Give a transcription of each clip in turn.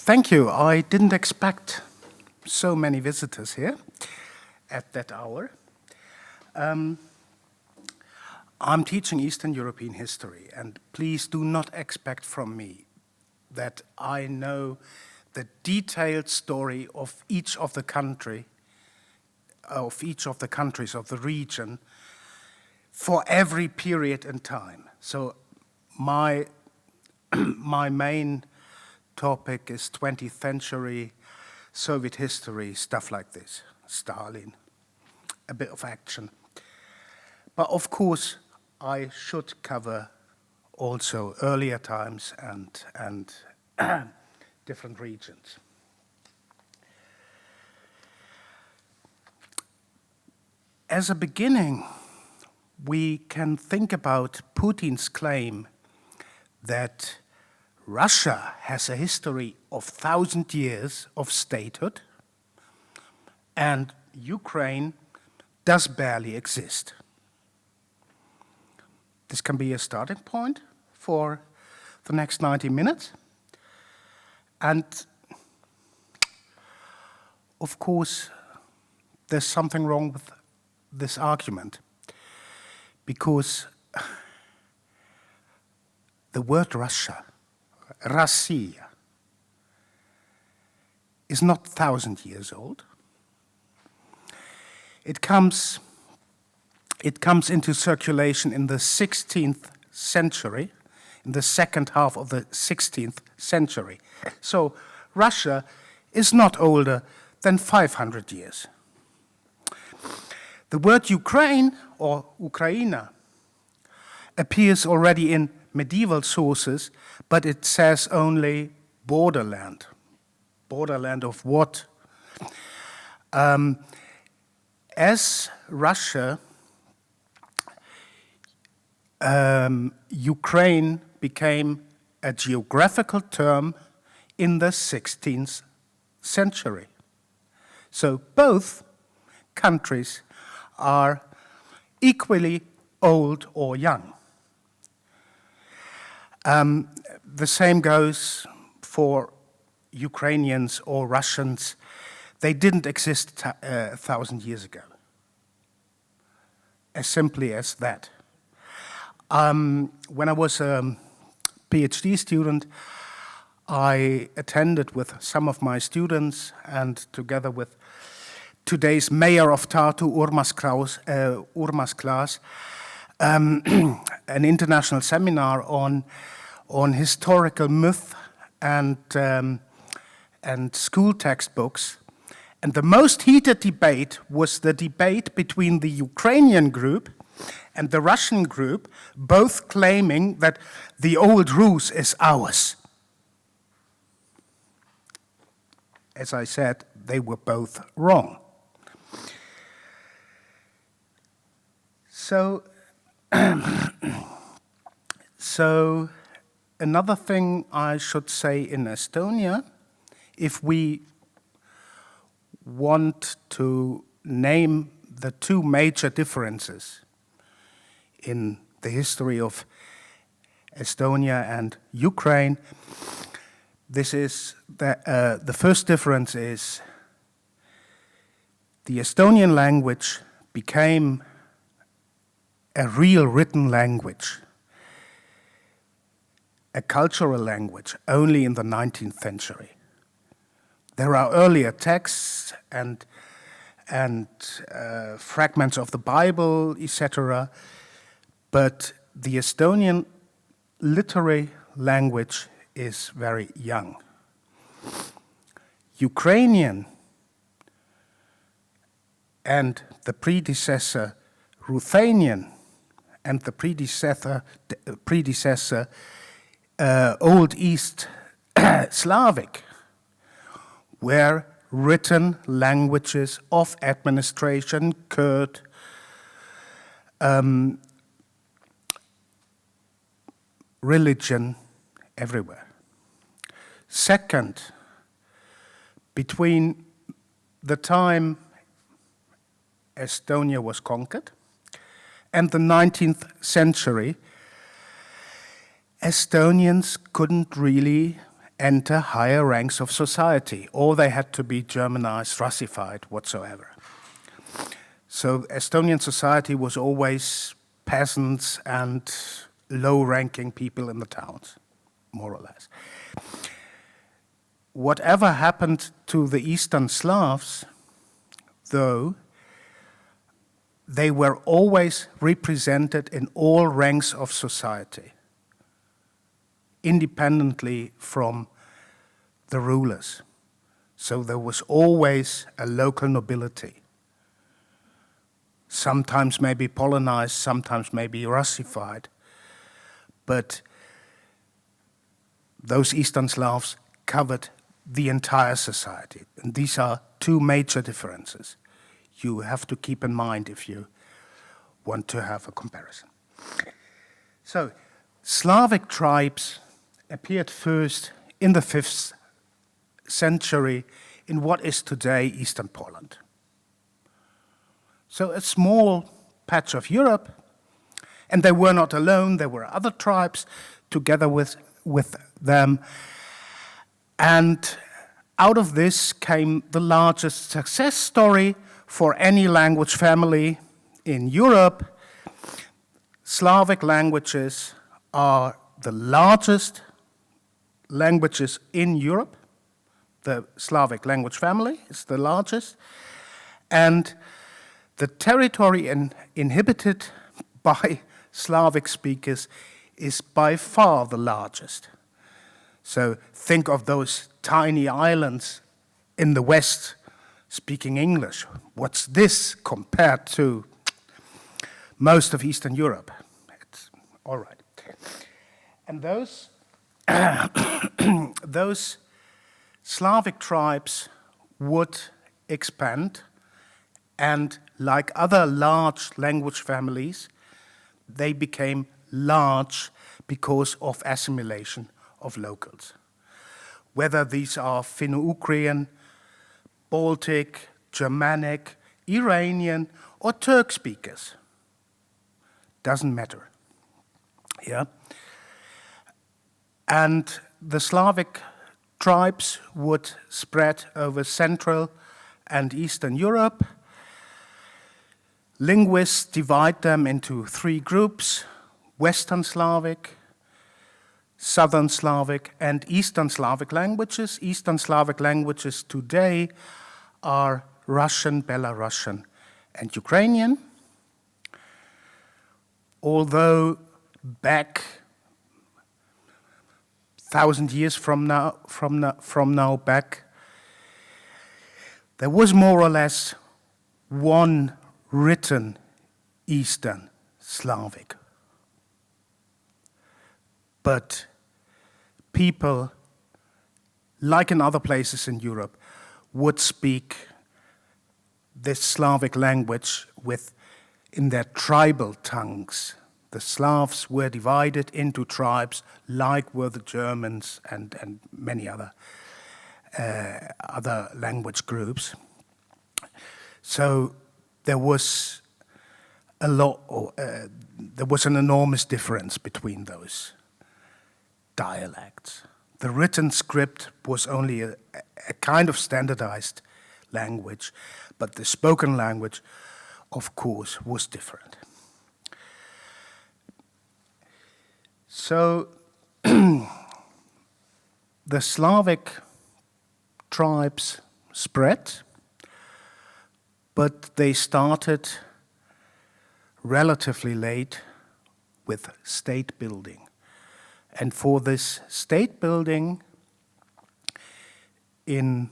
Thank you. I didn't expect so many visitors here at that hour. I'm teaching Eastern European history, and please do not expect from me that I know the detailed story of each of the countries of the region for every period in time. So my main topic is 20th century Soviet history, stuff like this, Stalin, a bit of action. But of course, I should cover also earlier times and different regions. As a beginning, we can think about Putin's claim that Russia has a history of 1,000 years of statehood and Ukraine does barely exist. This can be a starting point for the next 90 minutes. And of course, there's something wrong with this argument, because the word Russia, Россия, is not 1,000 years old. It comes into circulation in the 16th century, in the second half of the 16th century. So Russia is not older than 500 years. The word Ukraine or Ukraina appears already in medieval sources, but it says only borderland. Borderland of what? As Russia, Ukraine became a geographical term in the 16th century. So both countries are equally old or young. The same goes for Ukrainians or Russians. They didn't exist 1,000 years ago. As simply as that. When I was a PhD student, I attended with some of my students and together with today's mayor of Tartu, Urmas Klaas, an international seminar on historical myth and school textbooks. And the most heated debate was the debate between the Ukrainian group and the Russian group, both claiming that the old Rus is ours. As I said, they were both wrong. So another thing I should say in Estonia, if we want to name the two major differences in the history of Estonia and Ukraine, this is the first difference is the Estonian language became a real written language, a cultural language, only in the 19th century. There are earlier texts and fragments of the Bible, etc., but the Estonian literary language is very young. Ukrainian and the predecessor Ruthenian and the predecessor Old East Slavic were written languages of administration, Kurd, religion, everywhere. Second, between the time Estonia was conquered and the 19th century, Estonians couldn't really enter higher ranks of society, or they had to be Germanized, Russified, whatsoever. So Estonian society was always peasants and low-ranking people in the towns, more or less. Whatever happened to the Eastern Slavs, though, they were always represented in all ranks of society, independently from the rulers. So there was always a local nobility. Sometimes maybe Polonized, sometimes maybe Russified, but those Eastern Slavs covered the entire society. And these are two major differences you have to keep in mind if you want to have a comparison. So, Slavic tribes appeared first in the 5th century in what is today Eastern Poland. So a small patch of Europe, and they were not alone, there were other tribes together with them. And out of this came the largest success story for any language family in Europe. Slavic languages are the largest languages in Europe. The Slavic language family is the largest. And the territory inhabited by Slavic speakers is by far the largest. So think of those tiny islands in the West speaking English. What's this compared to most of Eastern Europe? It's all right. And those, those Slavic tribes would expand, and like other large language families, they became large because of assimilation of locals. Whether these are Finno-Ugrian, Baltic, Germanic, Iranian, or Turk speakers, doesn't matter. Yeah? And the Slavic tribes would spread over Central and Eastern Europe. Linguists divide them into 3 groups: Western Slavic, Southern Slavic, and Eastern Slavic languages. Eastern Slavic languages today are Russian, Belarusian, and Ukrainian. Although back 1,000 years from now back, there was more or less one written Eastern Slavic. But people, like in other places in Europe, would speak this Slavic language in their tribal tongues. The Slavs were divided into tribes, like were the Germans and many other language groups. So there was there was an enormous difference between those dialects. The written script was only a kind of standardized language, but the spoken language, of course, was different. So the Slavic tribes spread, but they started relatively late with state building. And for this state building in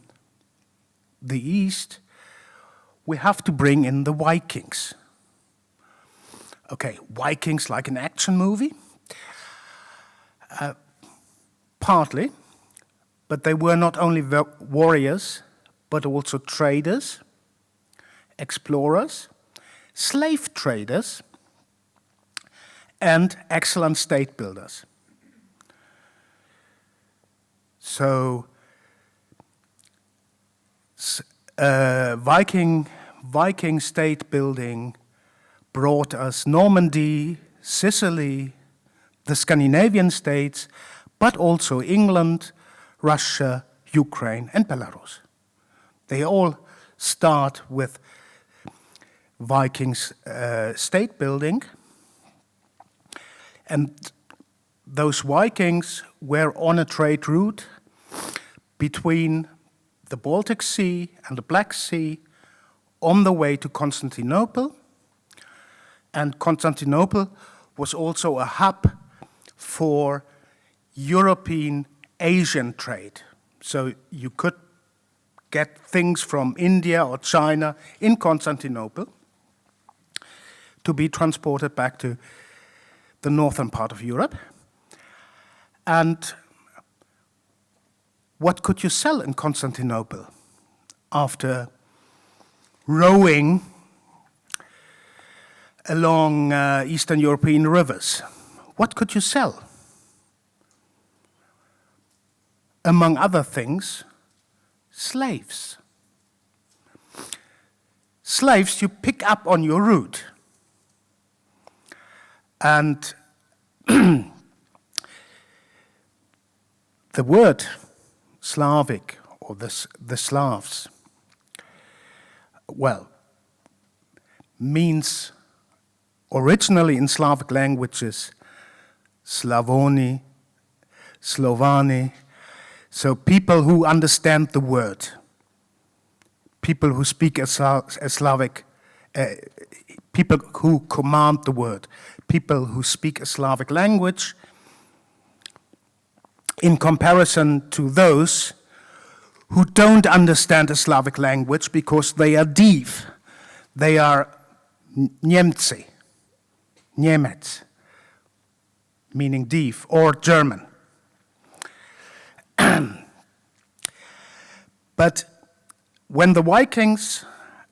the East, we have to bring in the Vikings. Okay, Vikings like an action movie? Partly, but they were not only warriors, but also traders, explorers, slave traders, and excellent state builders. So, Viking state building brought us Normandy, Sicily, the Scandinavian states, but also England, Russia, Ukraine, and Belarus. They all start with Vikings state building, and those Vikings were on a trade route between the Baltic Sea and the Black Sea on the way to Constantinople, and Constantinople was also a hub for European Asian trade. So you could get things from India or China in Constantinople to be transported back to the northern part of Europe. And what could you sell in Constantinople after rowing along Eastern European rivers? What could you sell? Among other things, slaves. Slaves you pick up on your route. And the word Slavic, or the Slavs, well, means originally in Slavic languages Slavoni, Slovani, so people who understand the word, people who speak a Slavic, people who command the word, people who speak a Slavic language, in comparison to those who don't understand a Slavic language because they are div, they are Niemcy, Niemec, meaning div, or German. But when the Vikings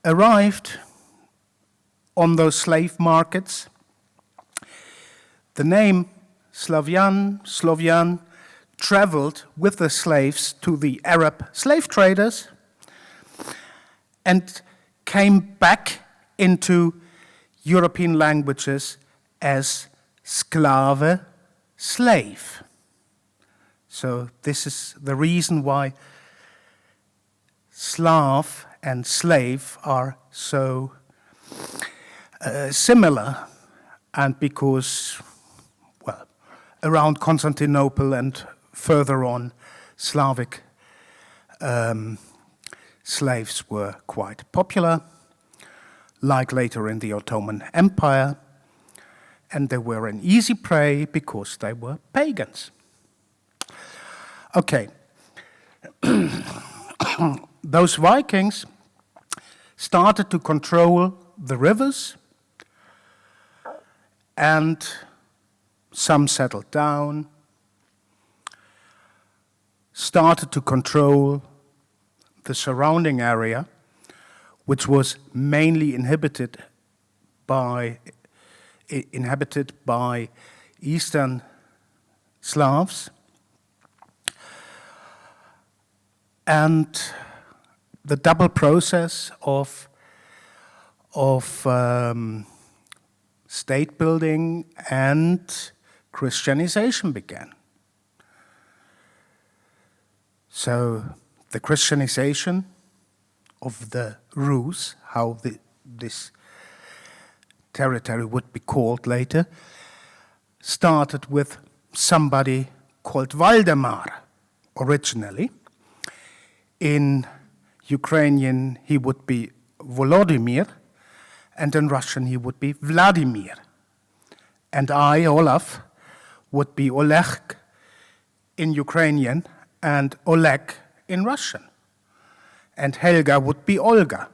arrived on those slave markets, the name Slovyan traveled with the slaves to the Arab slave traders and came back into European languages as sklave, slave. So this is the reason why Slav and slave are so similar, and because, well, around Constantinople and further on, Slavic slaves were quite popular, like later in the Ottoman Empire, and they were an easy prey because they were pagans. Okay. Those Vikings started to control the rivers, and some settled down, started to control the surrounding area, which was mainly inhabited by Eastern Slavs. And the double process of state building and Christianization began. So the Christianization of the Rus, how this territory would be called later, started with somebody called Valdemar originally. In Ukrainian, he would be Volodymyr, and in Russian, he would be Vladimir. And I, Olaf, would be Oleg in Ukrainian and Oleg in Russian. And Helga would be Olga.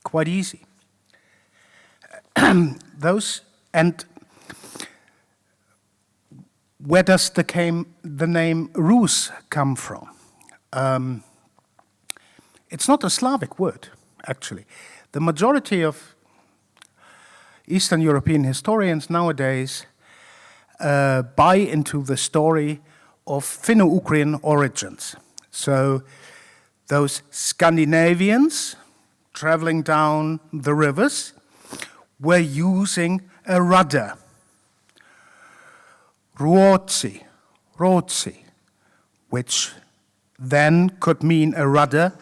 Quite easy. And where does the name Rus come from? It's not a Slavic word, actually. The majority of Eastern European historians nowadays buy into the story of Finno-Ugrian origins. So those Scandinavians traveling down the rivers were using a rudder, ruotsi, which then could mean a rudder.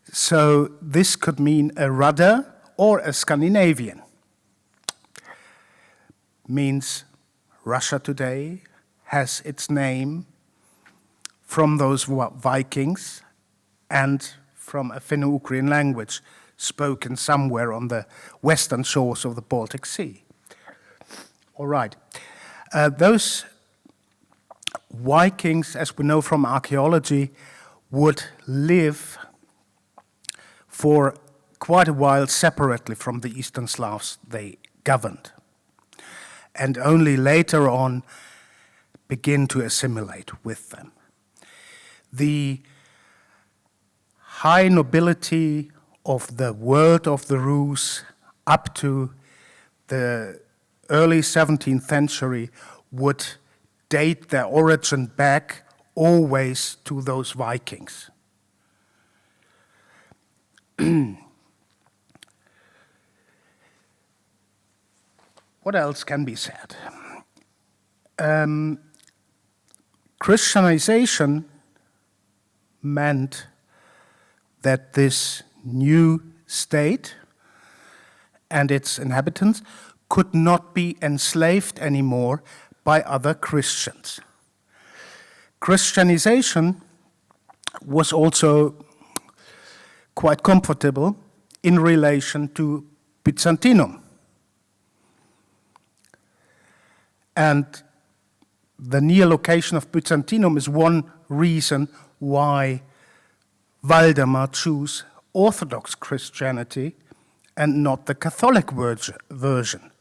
So this could mean a rudder or a Scandinavian. Means Russia today has its name from those Vikings and from a Finno-Ugrian language spoken somewhere on the western shores of the Baltic Sea. All right. Those Vikings, as we know from archaeology, would live for quite a while separately from the Eastern Slavs they governed, and only later on begin to assimilate with them. The high nobility of the world of the Rus up to the early 17th century would date their origin back always to those Vikings. What else can be said? Christianization meant that this new state and its inhabitants could not be enslaved anymore by other Christians. Christianization was also quite comfortable in relation to Byzantinum. And the near location of Byzantinum is one reason why Valdemar chose Orthodox Christianity and not the Catholic version,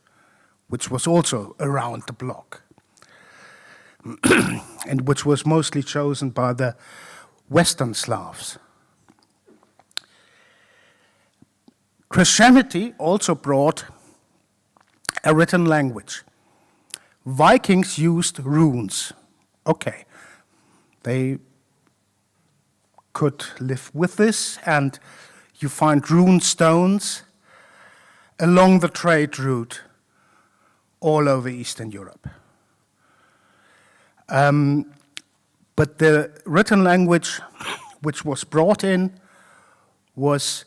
which was also around the block, and which was mostly chosen by the Western Slavs. Christianity also brought a written language. Vikings used runes. Okay, they could live with this, and you find rune stones along the trade route all over Eastern Europe. But the written language which was brought in was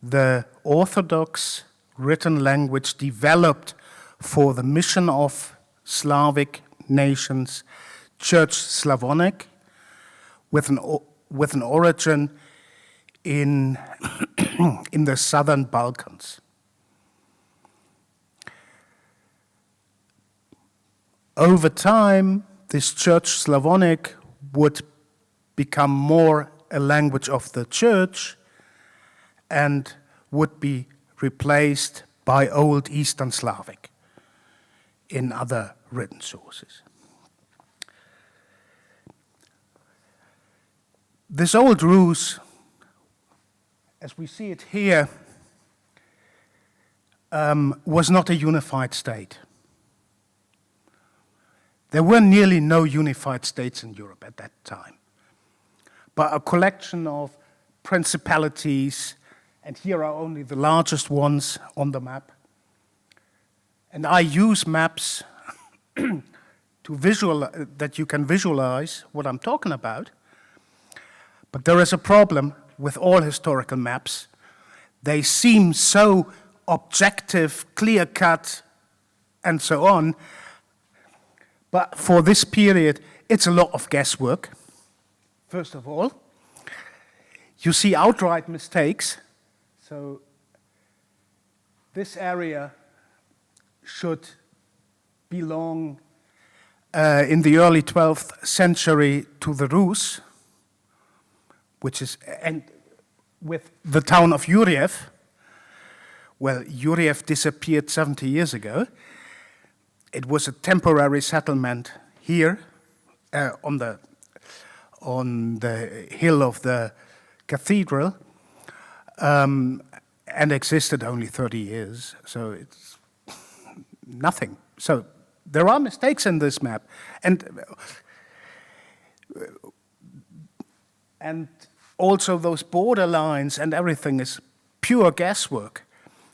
the Orthodox written language developed for the mission of Slavic nations, Church Slavonic, with an origin in the southern Balkans. Over time, this Church Slavonic would become more a language of the church and would be replaced by Old Eastern Slavic in other written sources. This old Rus, as we see it here, was not a unified state. There were nearly no unified states in Europe at that time, but a collection of principalities, and here are only the largest ones on the map. And I use maps that you can visualize what I'm talking about. But there is a problem with all historical maps. They seem so objective, clear-cut, and so on. But for this period, it's a lot of guesswork. First of all, you see outright mistakes. So this area should belong in the early 12th century to the Rus, which is, and with the town of Yuriev. Well, Yuriev disappeared 70 years ago. It was a temporary settlement here on the hill of the cathedral, and existed only 30 years, so it's nothing. So there are mistakes in this map, and And also those borderlines and everything is pure guesswork.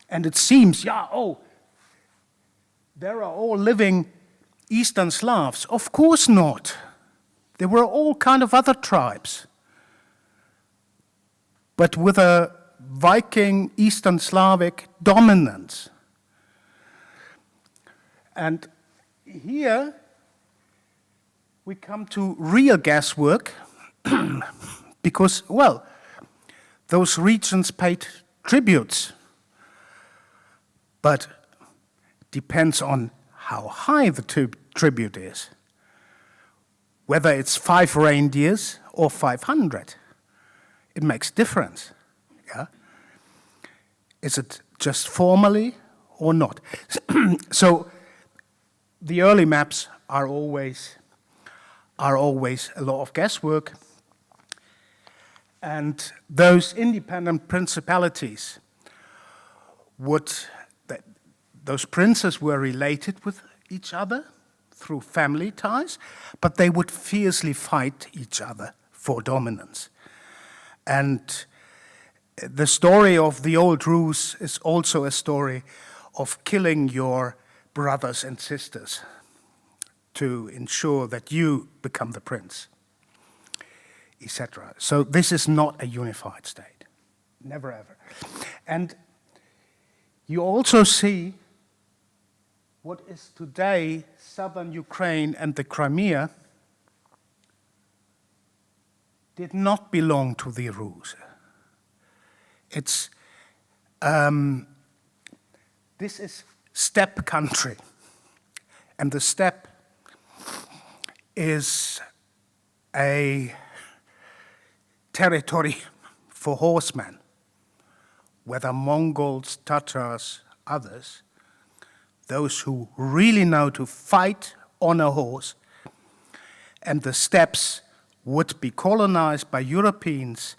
And it seems, there are all living Eastern Slavs. Of course not. There were all kind of other tribes. But with a Viking Eastern Slavic dominance. And here we come to real guesswork because, well, those regions paid tributes, but depends on how high the tribute is, whether it's 5 reindeers or 500. It makes difference. Yeah? Is it just formally or not? So the early maps are always a lot of guesswork, and those independent principalities those princes were related with each other through family ties, but they would fiercely fight each other for dominance. And the story of the old Rus is also a story of killing your brothers and sisters to ensure that you become the prince, etc. So this is not a unified state, never ever. And you also see what is today southern Ukraine and the Crimea did not belong to the Rus. This is steppe country, and the steppe is a territory for horsemen, whether Mongols, Tatars, others, those who really know to fight on a horse, and the steppes would be colonized by Europeans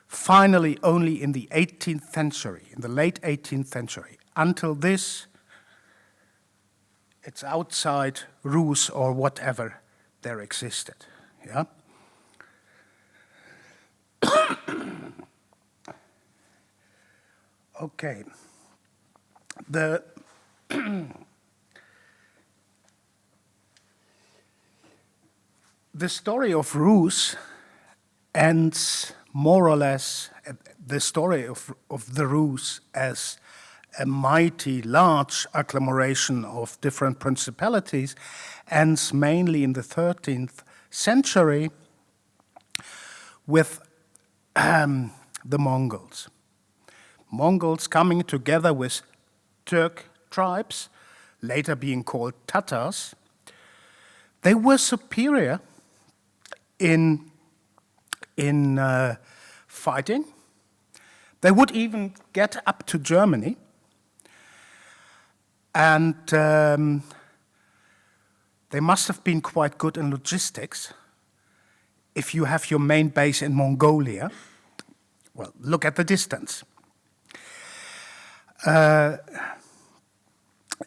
finally only in the 18th century, in the late 18th century. Until this, it's outside Rus or whatever there existed. Yeah? Okay. The story of Rus ends more or less, the story of the Rus as a mighty, large agglomeration of different principalities ends mainly in the 13th century with the Mongols. Mongols coming together with Turk tribes, later being called Tatars. They were superior in fighting. They would even get up to Germany. And they must have been quite good in logistics. If you have your main base in Mongolia, well, look at the distance.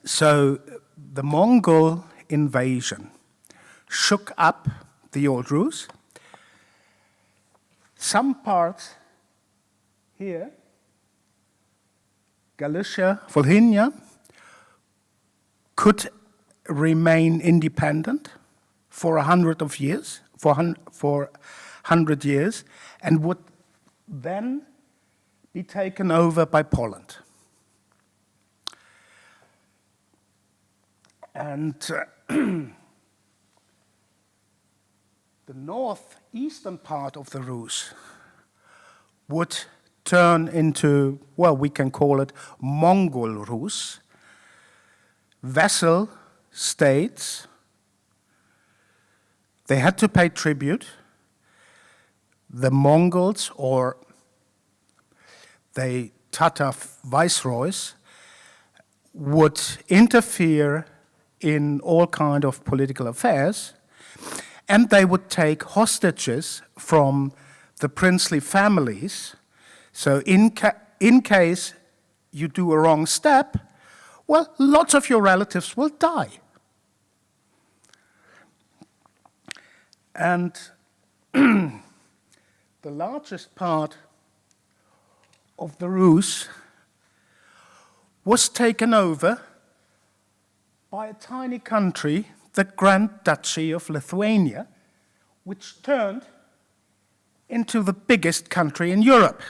So the Mongol invasion shook up the old Rus. Some parts here, Galicia, Volhynia, could remain independent for 100 years, and would then be taken over by Poland. And the northeastern part of the Rus would turn into, well, we can call it Mongol Rus, vassal states. They had to pay tribute. The Mongols, or the Tatar viceroys, would interfere in all kinds of political affairs, and they would take hostages from the princely families. So in case you do a wrong step, well, lots of your relatives will die. And the largest part of the Rus was taken over by a tiny country, the Grand Duchy of Lithuania, which turned into the biggest country in Europe.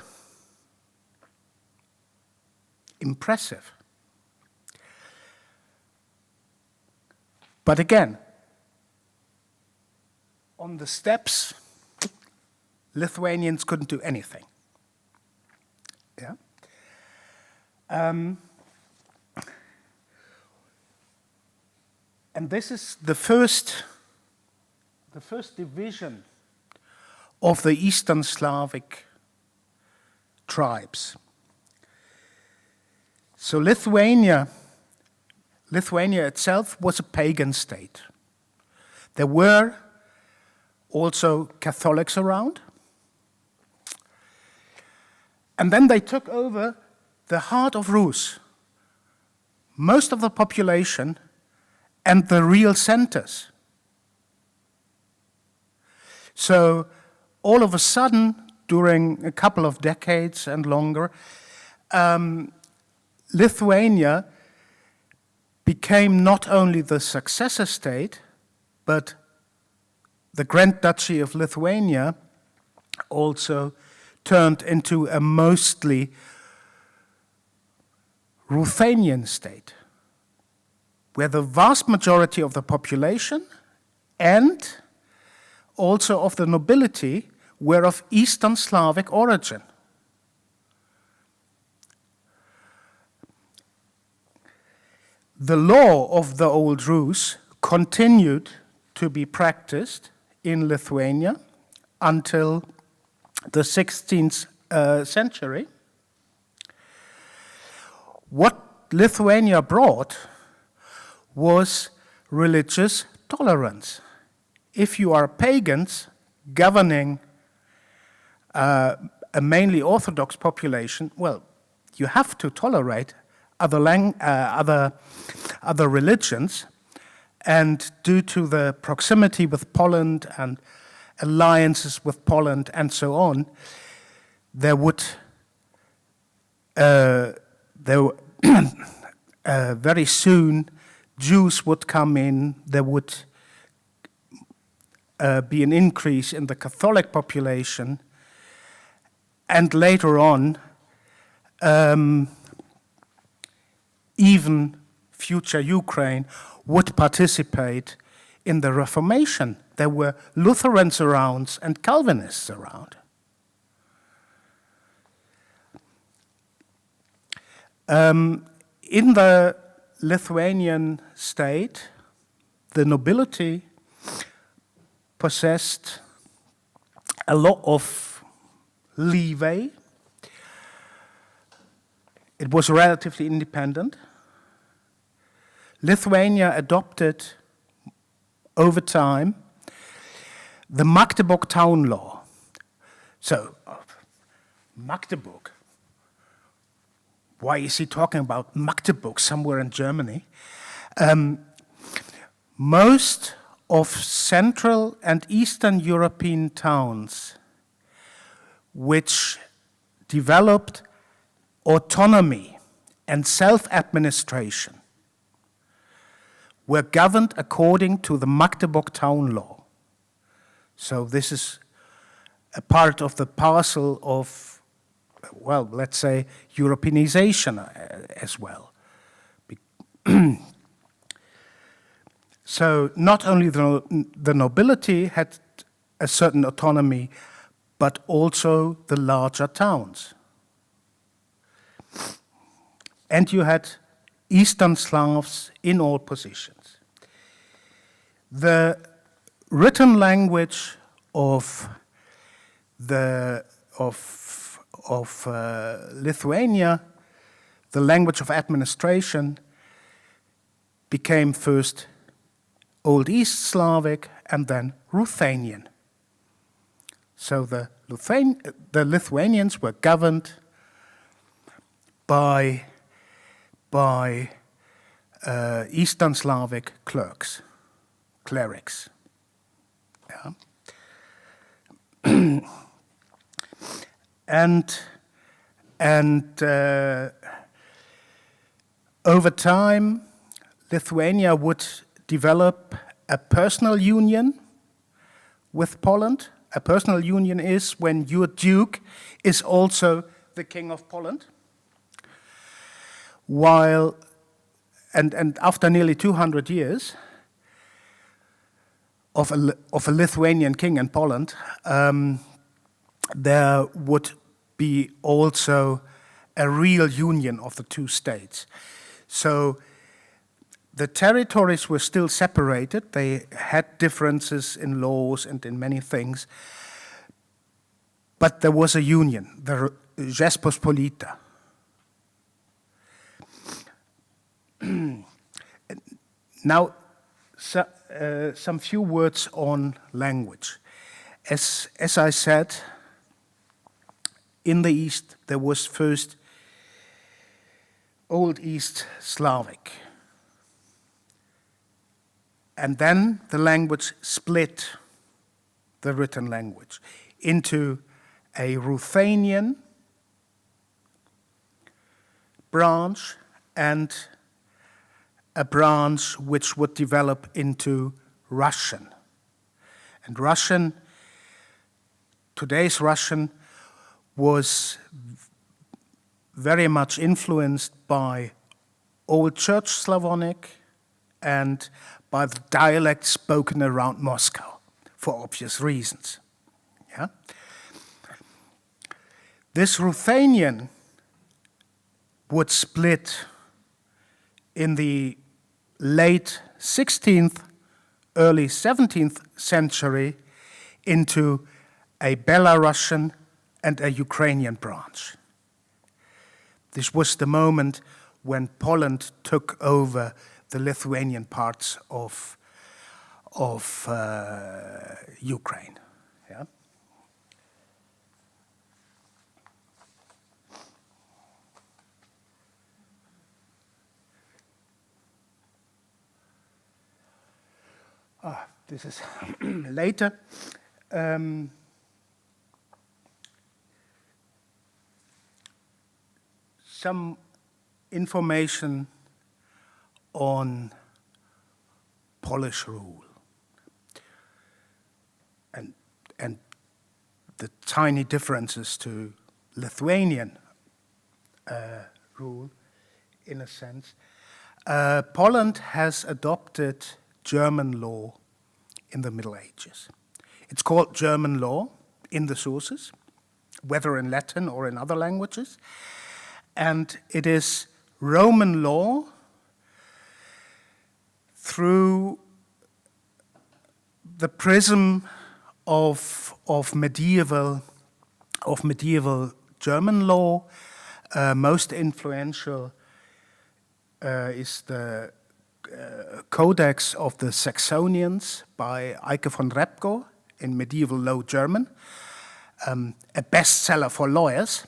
Impressive. But again, on the steppes, Lithuanians couldn't do anything. Yeah. And this is the first division of the Eastern Slavic tribes. So Lithuania itself was a pagan state. There were also Catholics around. And then they took over the heart of Rus, most of the population, and the real centers. So all of a sudden, during a couple of decades and longer, Lithuania became not only the successor state, but the Grand Duchy of Lithuania also turned into a mostly Ruthenian state, where the vast majority of the population and also of the nobility were of Eastern Slavic origin. The law of the old Rus continued to be practiced in Lithuania until the 16th century. What Lithuania brought was religious tolerance. If you are pagans governing a mainly Orthodox population, well, you have to tolerate other religions, and due to the proximity with Poland and alliances with Poland and so on, there would very soon Jews would come in. There would be an increase in the Catholic population, and later on, even future Ukraine would participate in the Reformation. There were Lutherans around and Calvinists around. In the Lithuanian state, the nobility possessed a lot of leeway. It was relatively independent. Lithuania adopted, over time, the Magdeburg town law. So, Magdeburg. Why is he talking about Magdeburg somewhere in Germany? Most of Central and Eastern European towns which developed autonomy and self-administration were governed according to the Magdeburg town law. So this is a part of the parcel of, well, let's say, Europeanization as well. So not only the nobility had a certain autonomy, but also the larger towns. And you had Eastern Slavs in all positions. The written language of Lithuania, the language of administration, became first Old East Slavic and then Ruthenian. So the Lithuanians were governed by Eastern Slavic clerics. Yeah. and over time, Lithuania would develop a personal union with Poland. A personal union is when your duke is also the king of Poland. While, and after nearly 200 years of a Lithuanian king in Poland, there would be also a real union of the two states. So the territories were still separated. They had differences in laws and in many things. But there was a union, the Rzeczpospolita. Now, some few words on language. As I said, in the East, there was first Old East Slavic. And then the language split, the written language, into a Ruthenian branch and a branch which would develop into Russian. And Russian, today's Russian, was very much influenced by Old Church Slavonic and by the dialect spoken around Moscow, for obvious reasons. Yeah? This Ruthenian would split in the late 16th, early 17th century into a Belarusian and a Ukrainian branch. This was the moment when Poland took over the Lithuanian parts of Ukraine. Yeah? This is later. Some information on Polish rule and the tiny differences to Lithuanian rule, in a sense. Poland has adopted German law in the Middle Ages. It's called German law in the sources, whether in Latin or in other languages. And it is Roman law through the prism of medieval German law. Most influential is the Codex of the Saxonians by Eike von Repko in medieval Low German, a bestseller for lawyers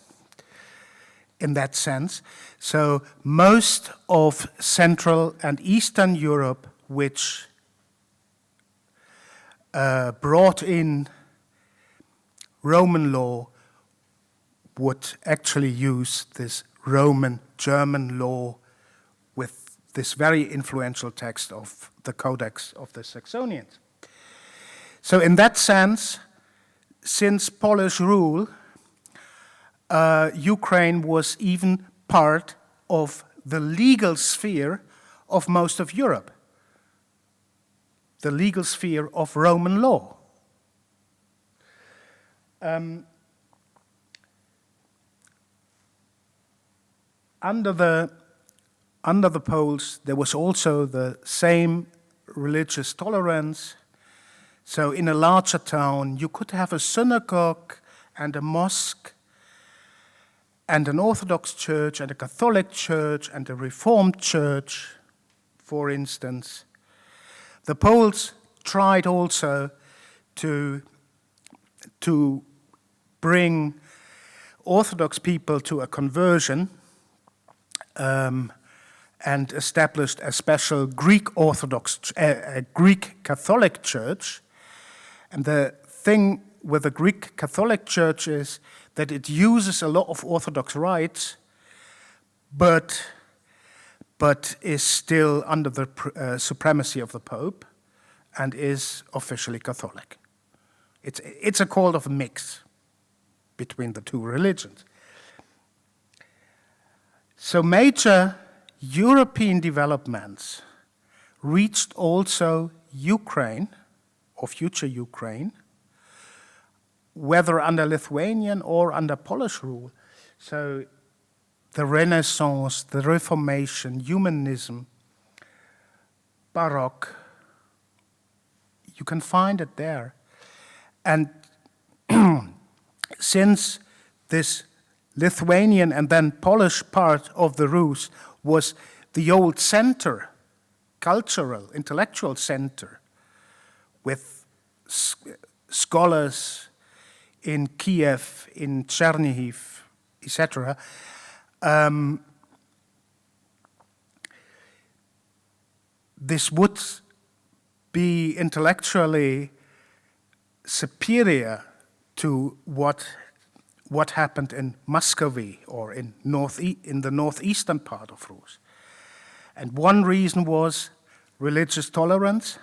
in that sense. So most of Central and Eastern Europe, which brought in Roman law, would actually use this Roman German law with this very influential text of the Codex of the Saxonians. So in that sense, since Polish rule, Ukraine was even part of the legal sphere of most of Europe, the legal sphere of Roman law. Under the Poles, there was also the same religious tolerance. So in a larger town, you could have a synagogue and a mosque and an Orthodox church and a Catholic church and a Reformed church, for instance. The Poles tried also to bring Orthodox people to a conversion and established a special Greek Orthodox, Greek Catholic church. And the thing with the Greek Catholic Church is that it uses a lot of Orthodox rites, but is still under the supremacy of the Pope and is officially Catholic. It's a kind of mix between the two religions. So major European developments reached also Ukraine, or future Ukraine, whether under Lithuanian or under Polish rule. So the Renaissance, the Reformation, Humanism, Baroque, you can find it there. And since this Lithuanian and then Polish part of the Rus was the old center, cultural, intellectual center, with scholars in Kiev, in Chernihiv, etc., this would be intellectually superior to what happened in Muscovy or in the northeastern part of Rus. And one reason was religious tolerance,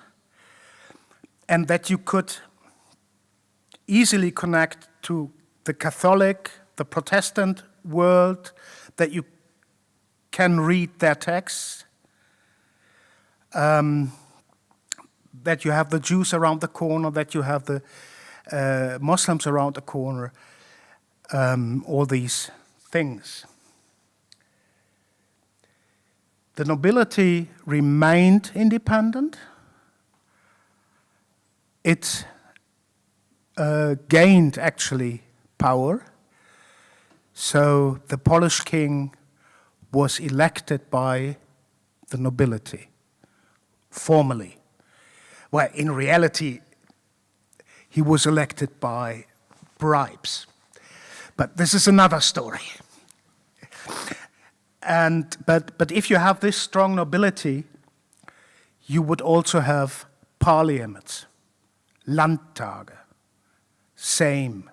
and that you could easily connect to the Catholic, the Protestant world, that you can read their texts, that you have the Jews around the corner, that you have the Muslims around the corner, all these things. The nobility remained independent. It gained actually power. So the Polish king was elected by the nobility, formally. Well, in reality, he was elected by bribes. But this is another story. But if you have this strong nobility, you would also have parliaments, Landtage, Sejm,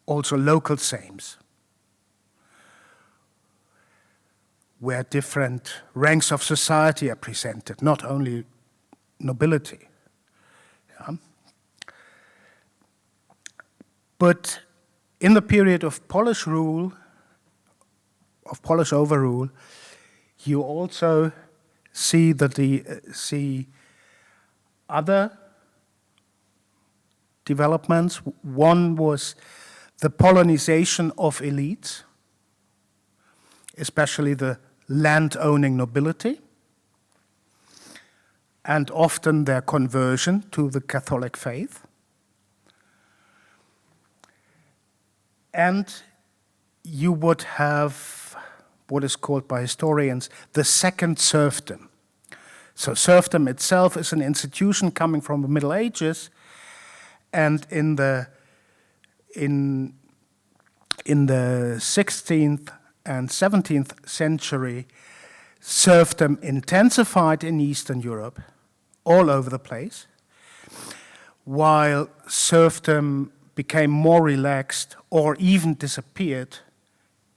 also local Sejms, where different ranks of society are presented, not only nobility. Yeah? But in the period of Polish rule, of Polish overrule, you also see that see other developments. One was the Polonization of elites, especially the land-owning nobility, and often their conversion to the Catholic faith. And you would have what is called by historians the second serfdom. So serfdom itself is an institution coming from the Middle Ages, and in the 16th and 17th century, serfdom intensified in Eastern Europe, all over the place, while serfdom became more relaxed or even disappeared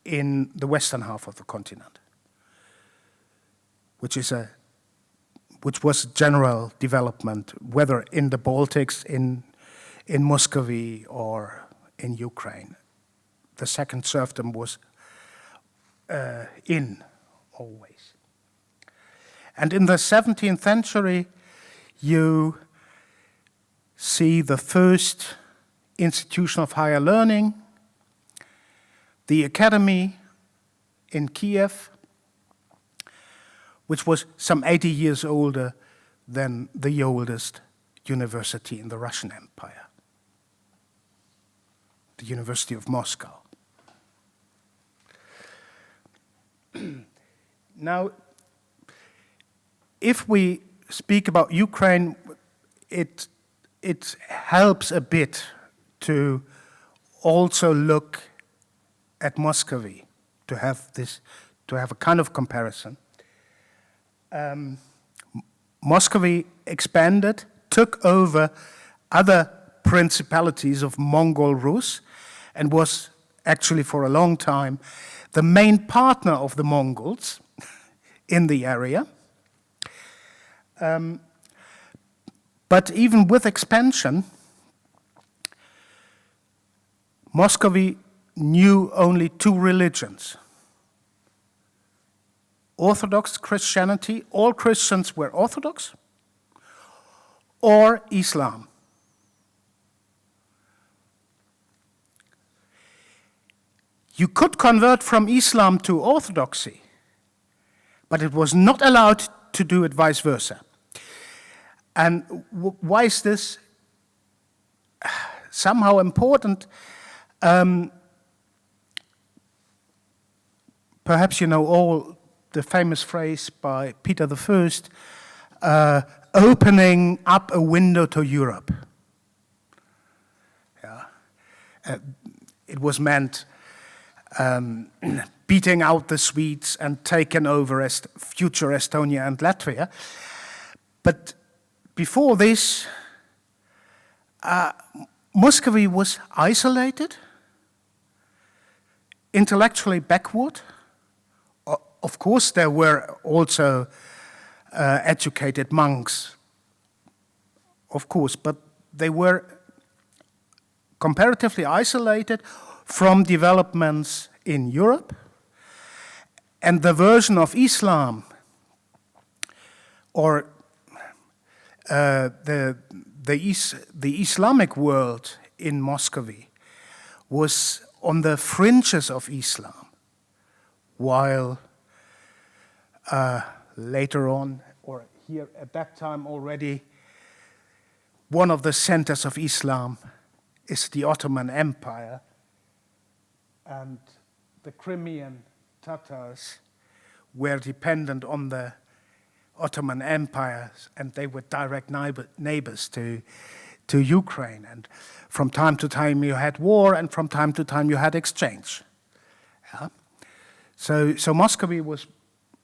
in the western half of the continent, which was a general development, whether in the Baltics, in Muscovy, or in Ukraine. The second serfdom was in always. And in the 17th century, you see the first institution of higher learning, the academy in Kiev, which was some 80 years older than the oldest university in the Russian Empire, the University of Moscow. Now, if we speak about Ukraine, it helps a bit to also look at Muscovy, to have a kind of comparison. Muscovy expanded, took over other principalities of Mongol Rus, and was actually for a long time the main partner of the Mongols in the area. But even with expansion, Muscovy knew only two religions: Orthodox Christianity, all Christians were Orthodox, or Islam. You could convert from Islam to Orthodoxy, but it was not allowed to do it vice versa. And why is this somehow important? Perhaps you know all the famous phrase by Peter I, opening up a window to Europe. Yeah. It was meant beating out the Swedes and taking over future Estonia and Latvia. But before this, Muscovy was isolated, intellectually backward. Of course, there were also educated monks, of course, but they were comparatively isolated from developments in Europe. And the version of Islam, or the Islamic world in Muscovy, was on the fringes of Islam, while later on, or here at that time already, one of the centers of Islam is the Ottoman Empire, and the Crimean Tatars were dependent on the Ottoman Empire, and they were direct neighbors to Ukraine. And from time to time you had war, and from time to time you had exchange. Yeah? So Muscovy was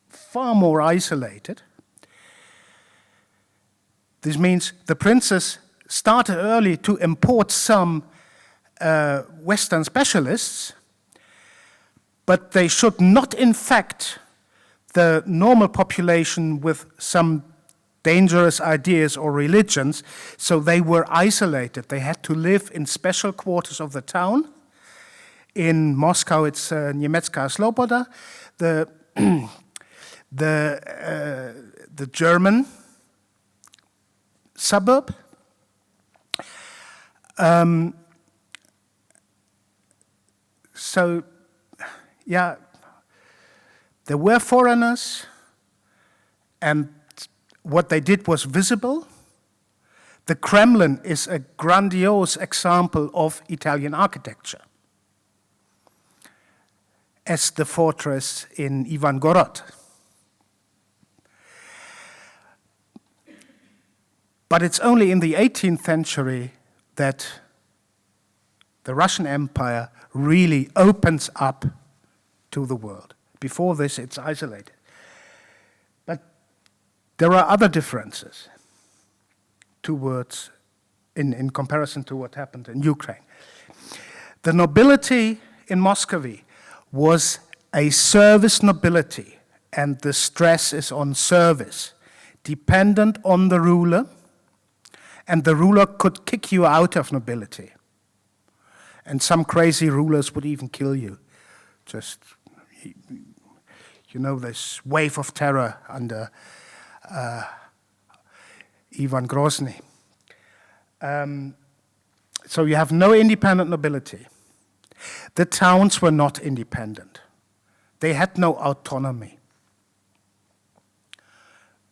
far more isolated. This means the princes started early to import some Western specialists, but they should not infect the normal population with some dangerous ideas or religions, so they were isolated. They had to live in special quarters of the town. In Moscow, it's Niemiecka Sloboda, the German suburb. So, yeah, there were foreigners, and what they did was visible. The Kremlin is a grandiose example of Italian architecture, as the fortress in Ivangorod. But it's only in the 18th century that the Russian Empire really opens up to the world. Before this, it's isolated. But there are other differences in comparison to what happened in Ukraine. The nobility in Muscovy was a service nobility, and the stress is on service, dependent on the ruler, and the ruler could kick you out of nobility. And some crazy rulers would even kill you. Just, you know, this wave of terror under Ivan Grozny. So you have no independent nobility. The towns were not independent. They had no autonomy.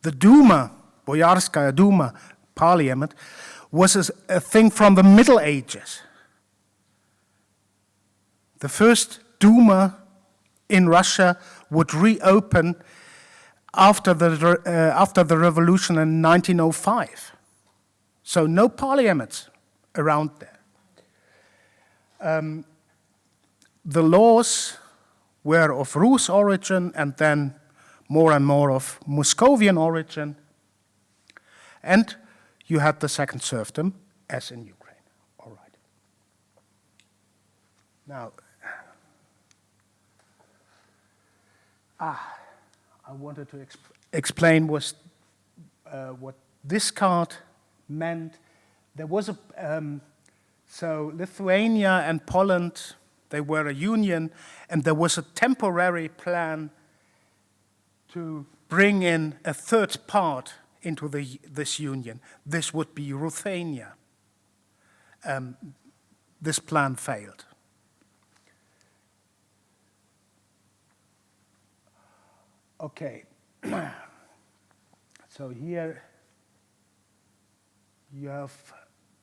The Duma, Boyarskaya Duma, parliament, was a thing from the Middle Ages. The first Duma in Russia would reopen after the revolution in 1905. So no parliaments around there. The laws were of Rus origin and then more and more of Muscovian origin. And you had the second serfdom, as in Ukraine. Now, I wanted to explain what this card meant. There was so Lithuania and Poland, they were a union, and there was a temporary plan to bring in a third part into this union. This would be Ruthenia. This plan failed. Okay, so here you have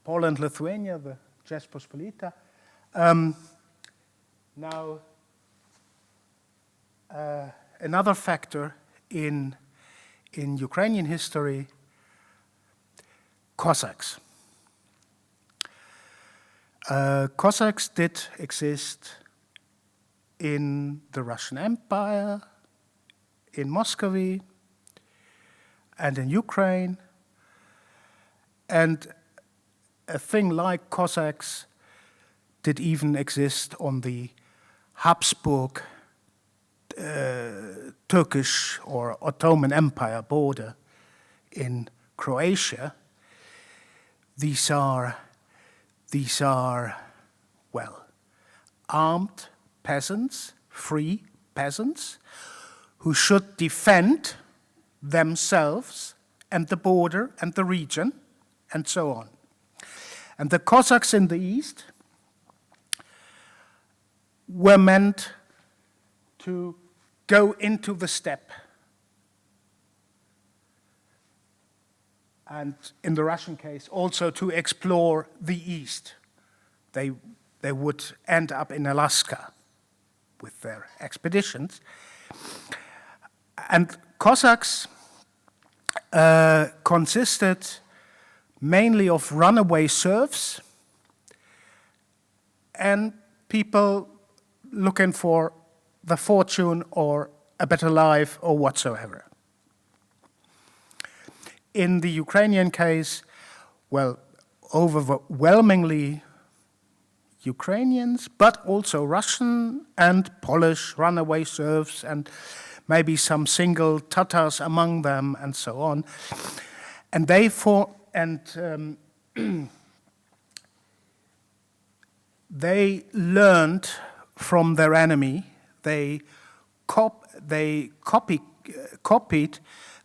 Poland, Lithuania, the Rzeczpospolita. Now, another factor in Ukrainian history, Cossacks. Cossacks did exist in the Russian Empire, in Muscovy, and in Ukraine. And a thing like Cossacks did even exist on the Habsburg Turkish or Ottoman Empire border in Croatia. These are, well, armed peasants, free peasants, who should defend themselves and the border and the region and so on. And the Cossacks in the east were meant to go into the steppe. And in the Russian case, also to explore the east. They would end up in Alaska with their expeditions. And Cossacks consisted mainly of runaway serfs and people looking for the fortune or a better life or whatsoever. In the Ukrainian case, well, overwhelmingly Ukrainians, but also Russian and Polish runaway serfs and maybe some single Tatars among them and so on. And they they learned from their enemy. They copied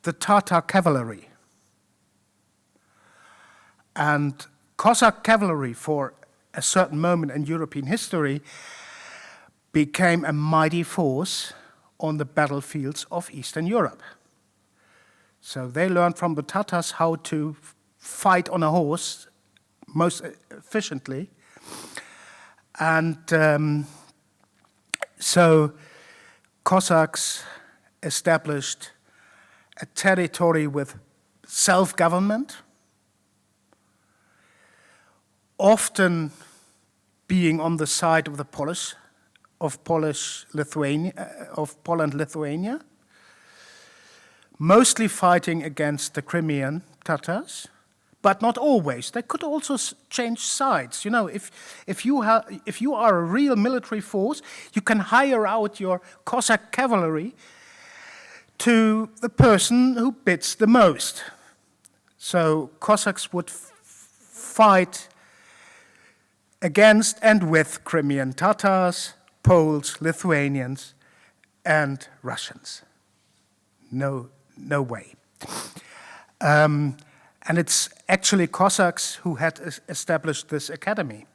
the Tatar cavalry. And Cossack cavalry, for a certain moment in European history, became a mighty force on the battlefields of Eastern Europe. So they learned from the Tatars how to fight on a horse most efficiently. And so Cossacks established a territory with self-government, often being on the side of the Poland, Lithuania, mostly fighting against the Crimean Tatars, but not always. They could also change sides. You know, if you are a real military force, you can hire out your Cossack cavalry to the person who bids the most. So Cossacks would fight against and with Crimean Tatars, Poles, Lithuanians, and Russians. No way. And it's actually Cossacks who had established this academy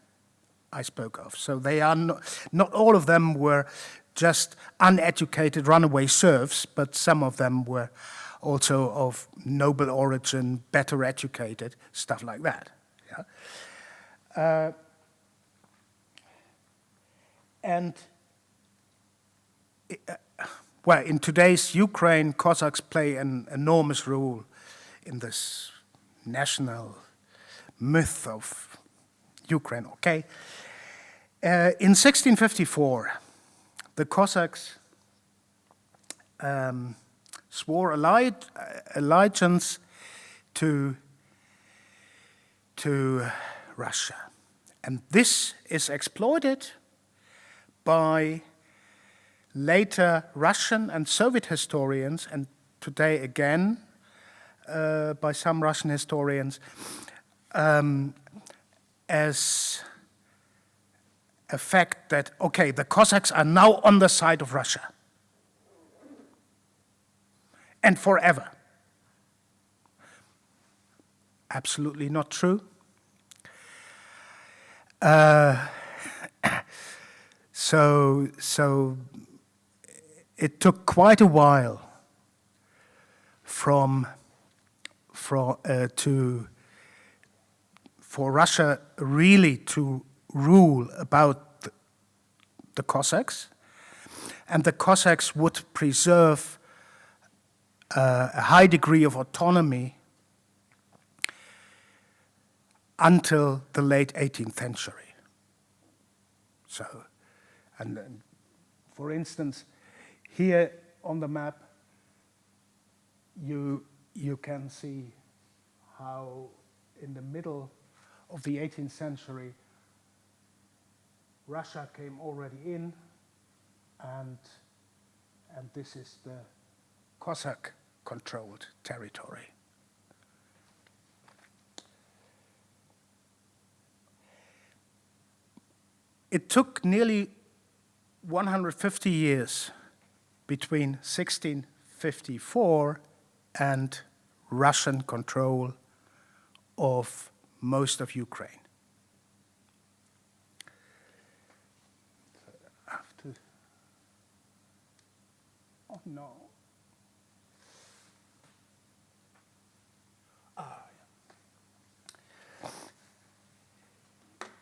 I spoke of. So they are not all of them were just uneducated runaway serfs, but some of them were also of noble origin, better educated, stuff like that. Yeah? Well, in today's Ukraine, Cossacks play an enormous role in this national myth of Ukraine, okay? In 1654, the Cossacks swore allegiance to Russia. And this is exploited by later Russian and Soviet historians, and today again by some Russian historians, as a fact that, okay, the Cossacks are now on the side of Russia. And forever. Absolutely not true. So it took quite a while for Russia really to rule about the Cossacks, and the Cossacks would preserve a high degree of autonomy until the late 18th century. So, and for instance, here on the map, you can see how in the middle of the 18th century, Russia came already in, and this is the Cossack-controlled territory. It took nearly 150 years between 1654 and Russian control of most of Ukraine. Oh no.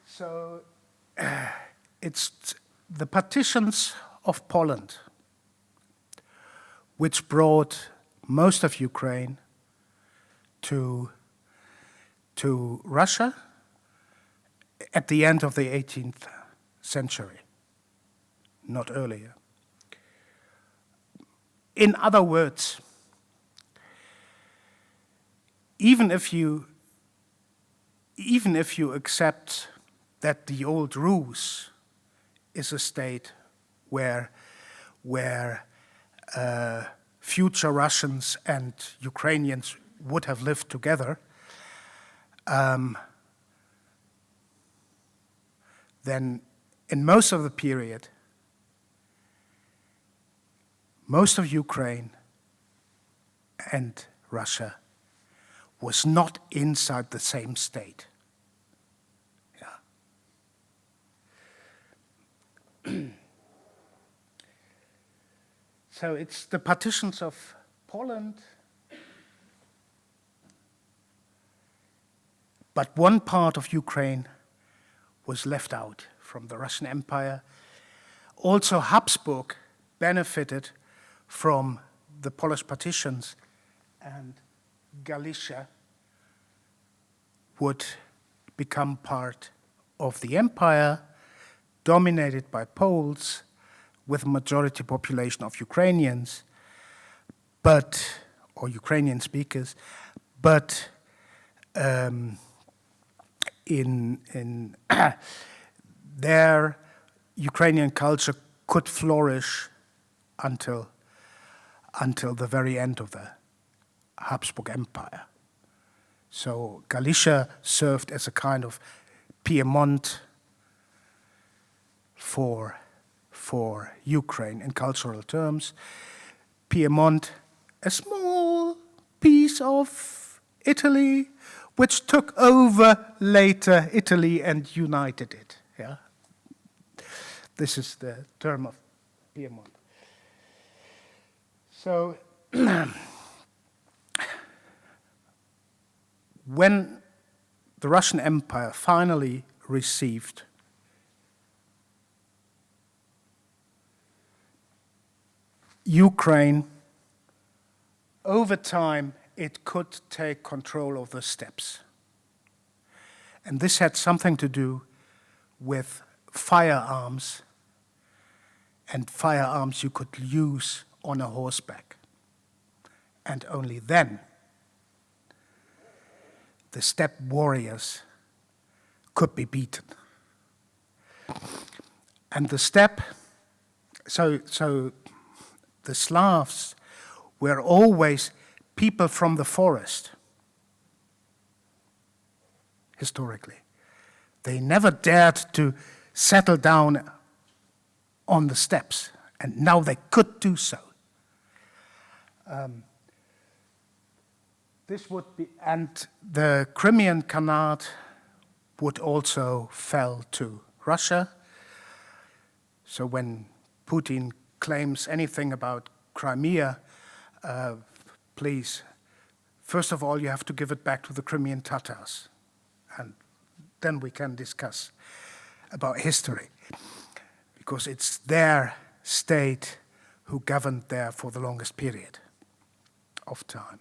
So it's the partitions of Poland which brought most of Ukraine to Russia at the end of the 18th century, not earlier. In other words, even if you accept that the old Rus is a state where future Russians and Ukrainians would have lived together, then in most of the period, most of Ukraine and Russia was not inside the same state. So it's the partitions of Poland, but one part of Ukraine was left out from the Russian Empire. Also, Habsburg benefited from the Polish partitions, and Galicia would become part of the empire, dominated by Poles, with a majority population of Ukrainians, or Ukrainian speakers, but in their Ukrainian culture could flourish until the very end of the Habsburg Empire. So Galicia served as a kind of Piedmont for Ukraine in cultural terms. Piedmont, a small piece of Italy, which took over later Italy and united it. Yeah, this is the term of Piedmont. So when the Russian Empire finally received Ukraine, over time it could take control of the steppes. And this had something to do with firearms, and firearms you could use on a horseback. And only then the steppe warriors could be beaten. And the steppe, so the Slavs were always people from the forest, historically. They never dared to settle down on the steppes, and now they could do so. This would be, and the Crimean Khanate would also fell to Russia. So when Putin claims anything about Crimea, please, first of all, you have to give it back to the Crimean Tatars, and then we can discuss about history, because it's their state who governed there for the longest period of time.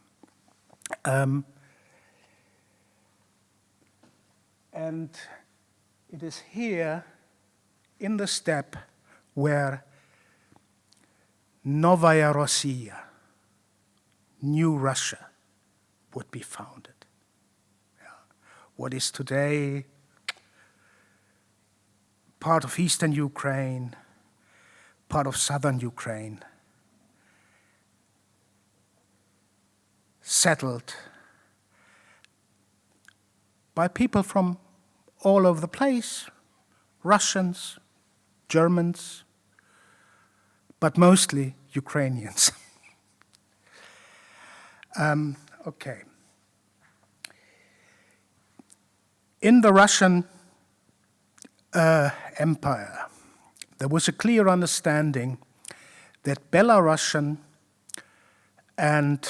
And it is here in the steppe where Novaya Rossiya, New Russia, would be founded. Yeah. What is today part of eastern Ukraine, part of southern Ukraine, settled by people from all over the place, Russians, Germans, but mostly Ukrainians. Okay. In the Russian Empire, there was a clear understanding that Belarusian and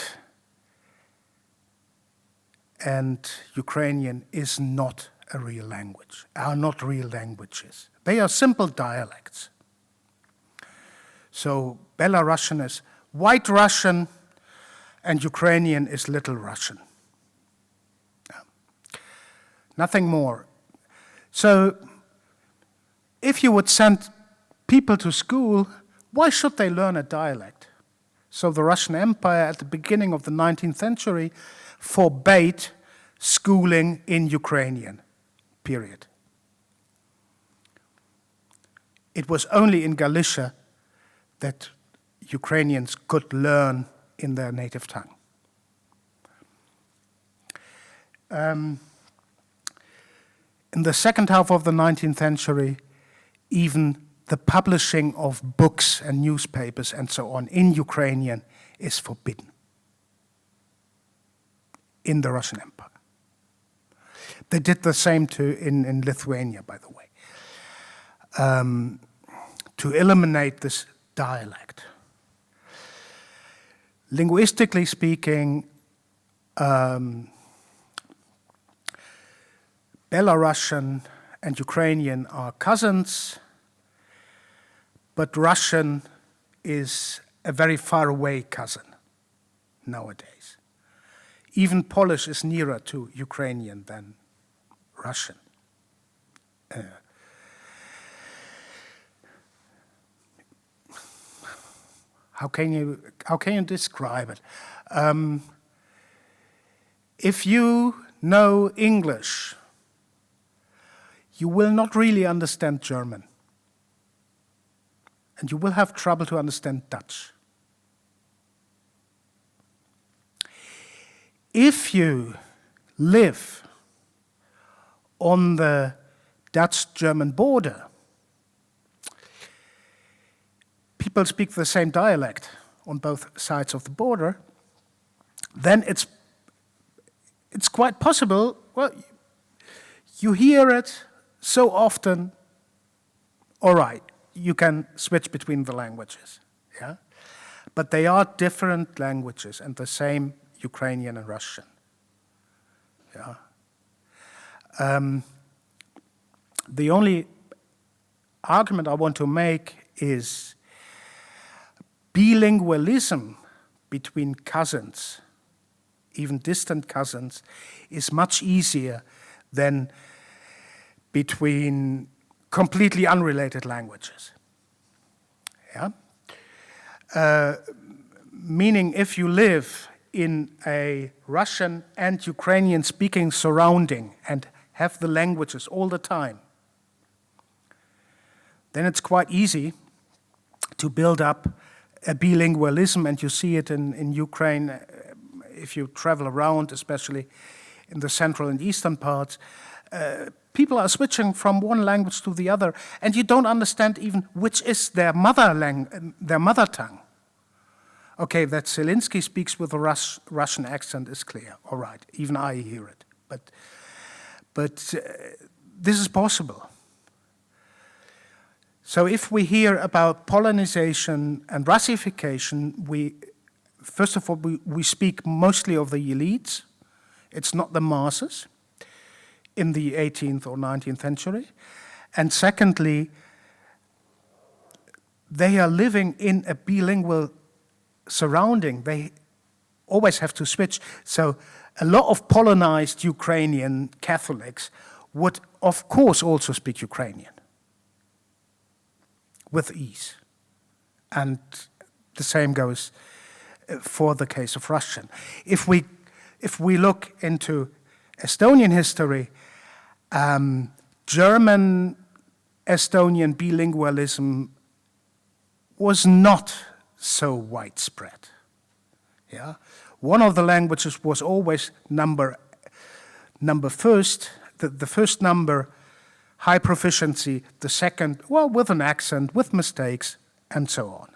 Ukrainian is not a real language, are not real languages. They are simple dialects. So Belarusian is White Russian and Ukrainian is Little Russian. Yeah. Nothing more. So if you would send people to school, why should they learn a dialect? So the Russian Empire at the beginning of the 19th century forbade schooling in Ukrainian, period. It was only in Galicia that Ukrainians could learn in their native tongue. In the second half of the 19th century, even the publishing of books and newspapers and so on in Ukrainian is forbidden in the Russian Empire. They did the same in Lithuania, by the way, to eliminate this dialect. Linguistically speaking, Belarusian and Ukrainian are cousins, but Russian is a very far away cousin nowadays. Even Polish is nearer to Ukrainian than Russian. How can you describe it? If you know English, you will not really understand German. And you will have trouble to understand Dutch. If you live on the Dutch-German border, people speak the same dialect on both sides of the border, then it's quite possible, well, you hear it so often, all right, you can switch between the languages, yeah? But they are different languages and the same Ukrainian and Russian, yeah? The only argument I want to make is bilingualism between cousins, even distant cousins, is much easier than between completely unrelated languages. Yeah? Meaning if you live in a Russian and Ukrainian speaking surrounding and have the languages all the time, then it's quite easy to build up a bilingualism, and you see it in Ukraine if you travel around, especially in the central and eastern parts. People are switching from one language to the other, and you don't understand even which is their mother tongue. Okay, that Zelensky speaks with a Russian accent is clear. All right, even I hear it. But this is possible. So if we hear about Polonization and Russification, first of all, we speak mostly of the elites. It's not the masses in the 18th or 19th century. And secondly, they are living in a bilingual surrounding. They always have to switch. So a lot of Polonized Ukrainian Catholics would, of course, also speak Ukrainian with ease. And the same goes for the case of Russian. If we look into Estonian history, German-Estonian bilingualism was not so widespread. Yeah, one of the languages was always number first, the first number, high proficiency, the second, well, with an accent, with mistakes, and so on.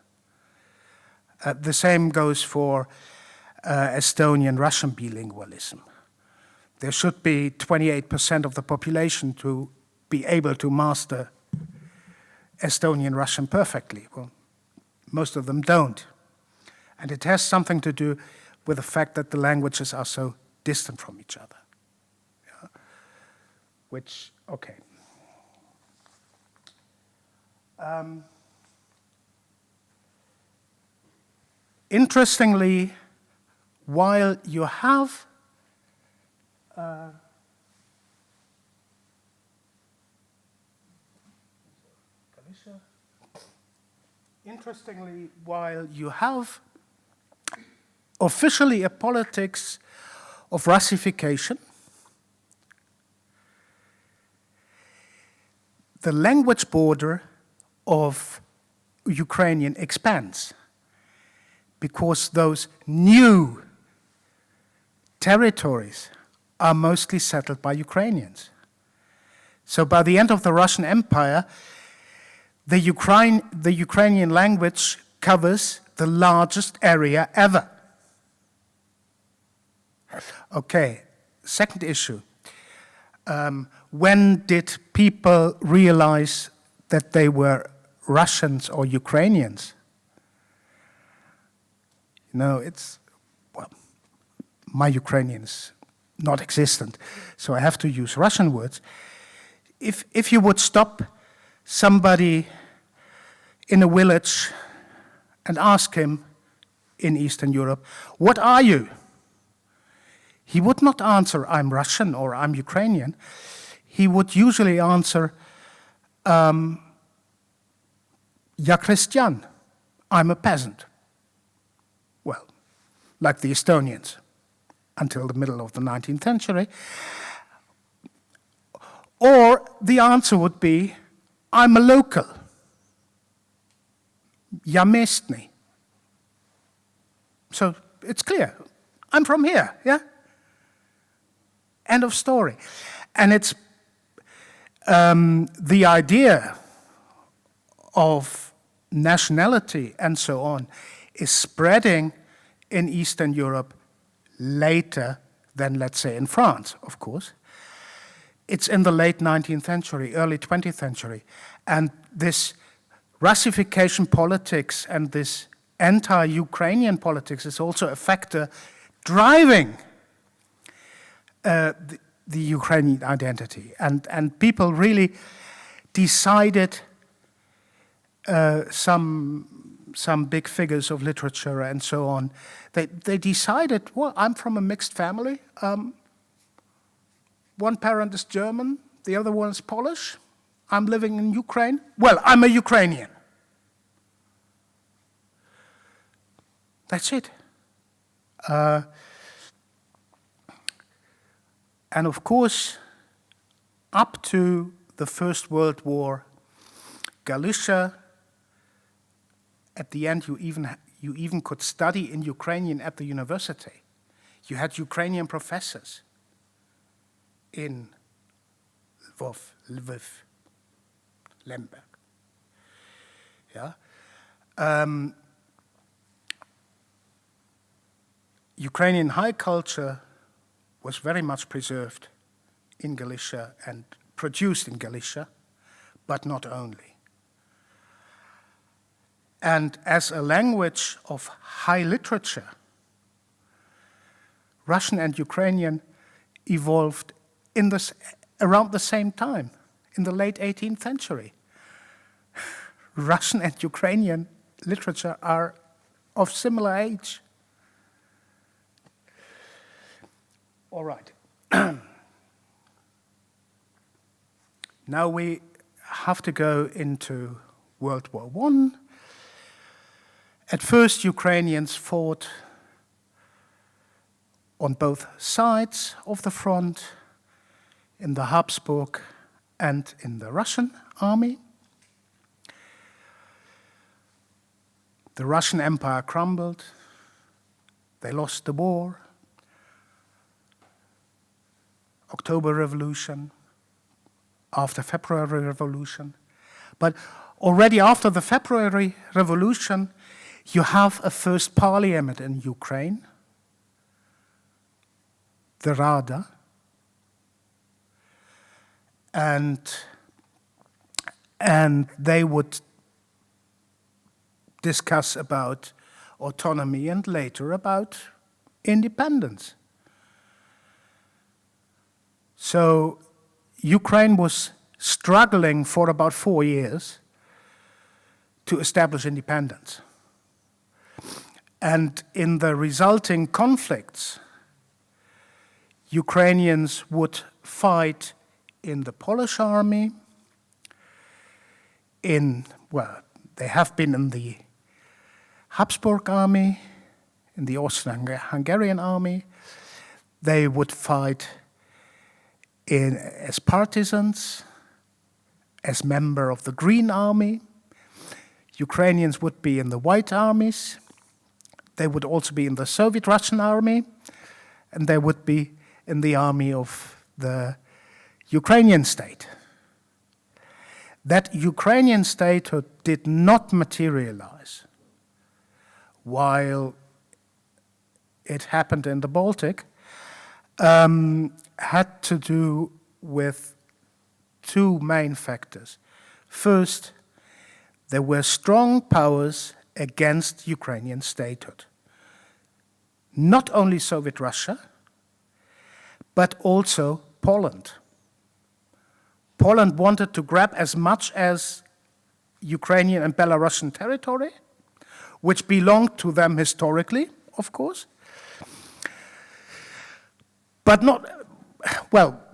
The same goes for Estonian-Russian bilingualism. There should be 28% of the population to be able to master Estonian-Russian perfectly. Well, most of them don't. And it has something to do with the fact that the languages are so distant from each other. Yeah? Which, okay. Interestingly, while you have officially a politics of Russification, the language border of Ukrainian expands, because those new territories are mostly settled by Ukrainians. So by the end of the Russian Empire, the Ukrainian language covers the largest area ever. Okay, second issue. When did people realize that they were Russians or Ukrainians? You know, my Ukrainian is not existent, so I have to use Russian words. If you would stop somebody in a village and ask him in Eastern Europe, what are you? He would not answer, I'm Russian or I'm Ukrainian. He would usually answer, Я крестьян, I'm a peasant. Well, like the Estonians until the middle of the 19th century. Or the answer would be, I'm a local. Я местный. So it's clear. I'm from here, yeah? End of story. And it's the idea of nationality and so on is spreading in Eastern Europe later than, let's say, in France, of course. It's in the late 19th century, early 20th century. And this Russification politics and this anti-Ukrainian politics is also a factor driving the Ukrainian identity. And people really decided, some big figures of literature and so on, they decided, well, I'm from a mixed family. One parent is German, the other one is Polish. I'm living in Ukraine. Well, I'm a Ukrainian. That's it. And of course, up to the First World War, Galicia. At the end, you even could study in Ukrainian at the university. You had Ukrainian professors in Lviv, Lemberg. Yeah. Ukrainian high culture was very much preserved in Galicia and produced in Galicia, but not only. And as a language of high literature, Russian and Ukrainian evolved around the same time, in the late 18th century. Russian and Ukrainian literature are of similar age. All right. Now we have to go into World War I. At first, Ukrainians fought on both sides of the front, in the Habsburg and in the Russian army. The Russian Empire crumbled. They lost the war. October Revolution, after February Revolution. But already after the February Revolution, you have a first parliament in Ukraine, the Rada, and they would discuss about autonomy and later about independence. So Ukraine was struggling for about 4 years to establish independence. And in the resulting conflicts, Ukrainians would fight in the Polish army, they have been in the Habsburg army, in the Austrian-Hungarian army. They would fight as partisans, as member of the Green Army. Ukrainians would be in the White Armies. They would also be in the Soviet Russian army, and they would be in the army of the Ukrainian state. That Ukrainian statehood did not materialize while it happened in the Baltic, had to do with two main factors. First, there were strong powers against Ukrainian statehood. Not only Soviet Russia, but also Poland. Poland wanted to grab as much as Ukrainian and Belarusian territory, which belonged to them historically, of course. But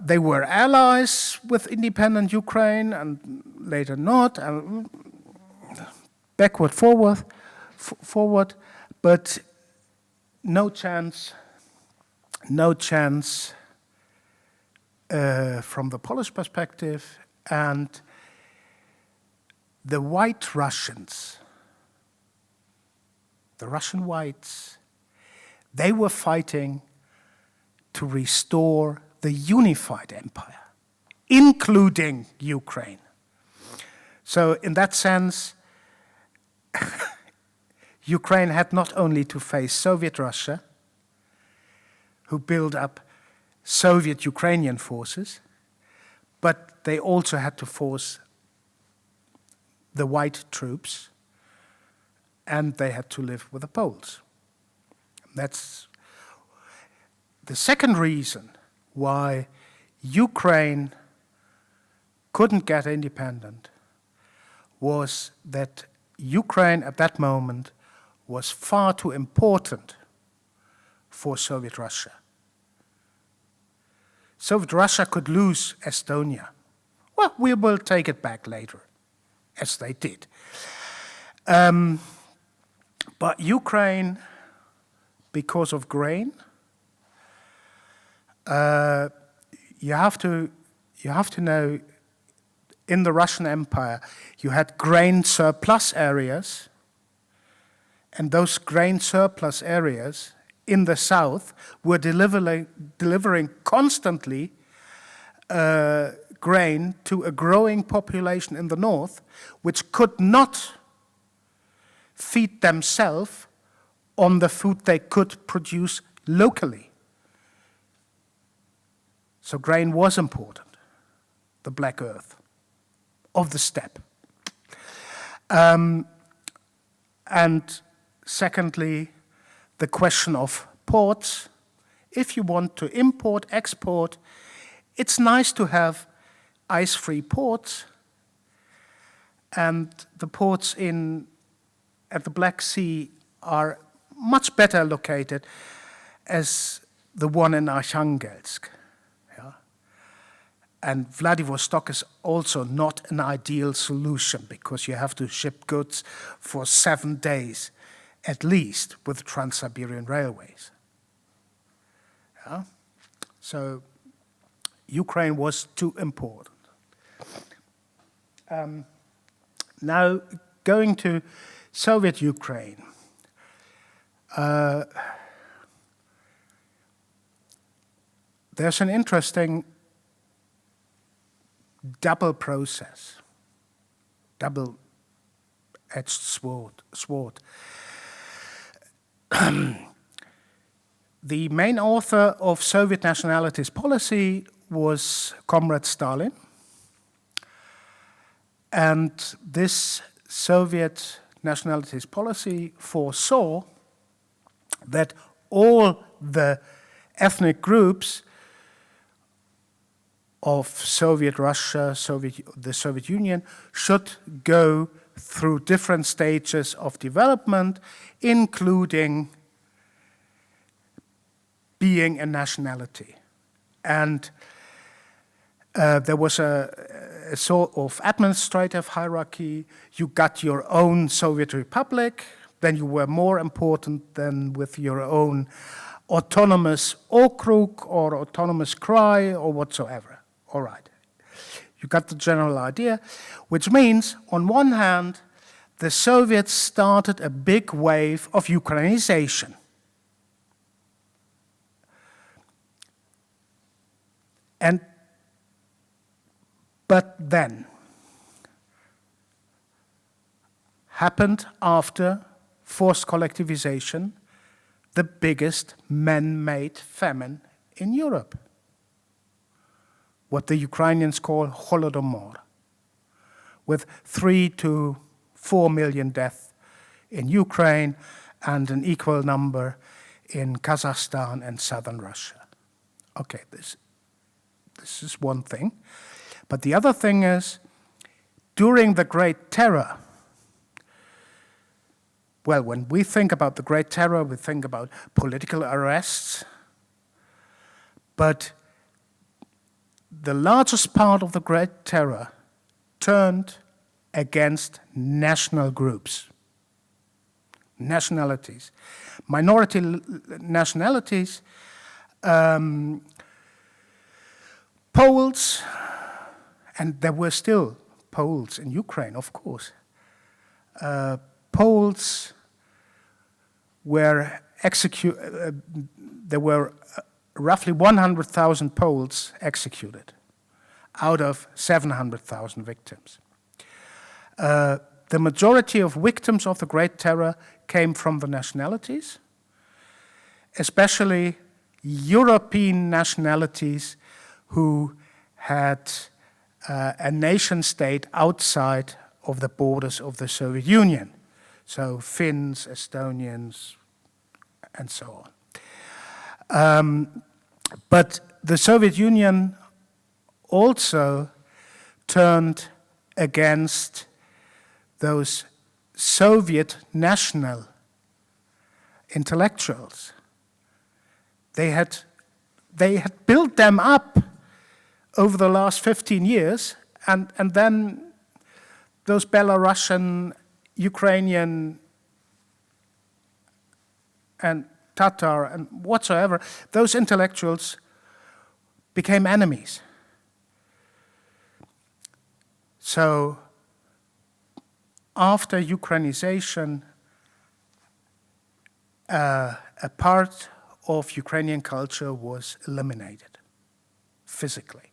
they were allies with independent Ukraine and later not, and backward, forward, but no chance from the Polish perspective. And the White Russians, the Russian Whites, they were fighting to restore the unified empire, including Ukraine. So in that sense, Ukraine had not only to face Soviet Russia, who built up Soviet Ukrainian forces, but they also had to force the white troops, and they had to live with the Poles. That's the second reason why Ukraine couldn't get independent, was that Ukraine at that moment was far too important for Soviet Russia. Soviet Russia could lose Estonia. Well, we will take it back later, as they did. But Ukraine, because of grain, you have to know in the Russian Empire, you had grain surplus areas, and those grain surplus areas in the south were delivering constantly grain to a growing population in the north, which could not feed themselves on the food they could produce locally. So grain was important, the black earth of the steppe. And secondly, the question of ports. If you want to import, export, it's nice to have ice-free ports, and the ports at the Black Sea are much better located as the one in Arkhangelsk. Yeah? And Vladivostok is also not an ideal solution because you have to ship goods for 7 days at least with Trans-Siberian railways. Yeah? So Ukraine was too important. Now, going to Soviet Ukraine. There's an interesting double process, double-edged sword. The main author of Soviet nationalities policy was Comrade Stalin. And this Soviet nationalities policy foresaw that all the ethnic groups of Soviet Russia, the Soviet Union, should go through different stages of development, including being a nationality. And there was a sort of administrative hierarchy. You got your own Soviet republic, then you were more important than with your own autonomous okrug or autonomous krai or whatsoever. All right. You got the general idea, which means, on one hand, the Soviets started a big wave of Ukrainization. But then, happened after forced collectivization, the biggest man-made famine in Europe. What the Ukrainians call Holodomor, with 3 to 4 million deaths in Ukraine and an equal number in Kazakhstan and southern Russia. Okay, this is one thing. But the other thing is, during the Great Terror, well, when we think about the Great Terror, we think about political arrests, but the largest part of the Great Terror turned against national groups, nationalities, minority nationalities, Poles, and there were still Poles in Ukraine, of course. Poles were executed, there were roughly 100,000 Poles executed out of 700,000 victims. The majority of victims of the Great Terror came from the nationalities, especially European nationalities who had a nation state outside of the borders of the Soviet Union. So Finns, Estonians, and so on. But the Soviet Union also turned against those Soviet national intellectuals. They had built them up over the last 15 years, and then those Belarusian, Ukrainian, and Tatar, and whatsoever, those intellectuals became enemies. So after Ukrainization, a part of Ukrainian culture was eliminated physically.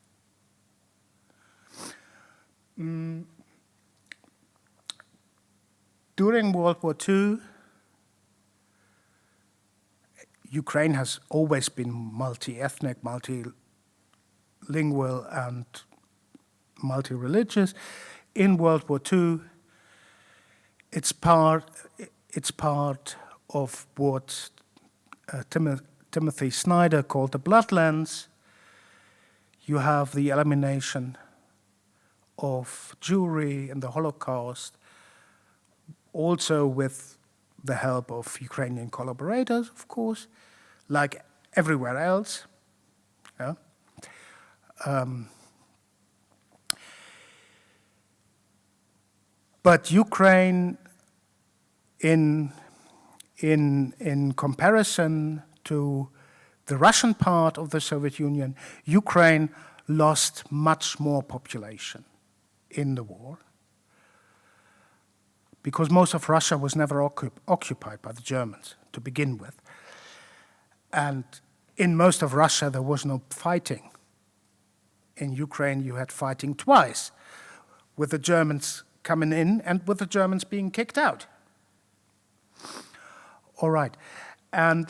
During World War II, Ukraine has always been multi-ethnic, multilingual, and multi-religious. In World War II, it's part of what Timothy Snyder called the Bloodlands. You have the elimination of Jewry in the Holocaust, also with the help of Ukrainian collaborators, of course, like everywhere else. Yeah? But Ukraine, in comparison to the Russian part of the Soviet Union, Ukraine lost much more population in the war, because most of Russia was never occupied by the Germans to begin with. And in most of Russia, there was no fighting. In Ukraine, you had fighting twice, with the Germans coming in and with the Germans being kicked out. All right. And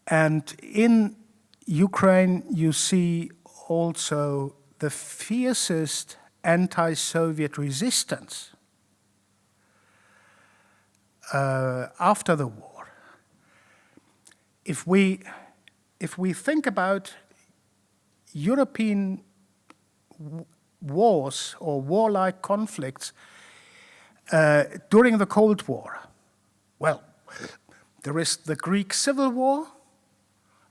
in Ukraine, you see also the fiercest anti-Soviet resistance after the war. If we think about European wars or warlike conflicts during the Cold War, well, there is the Greek Civil War,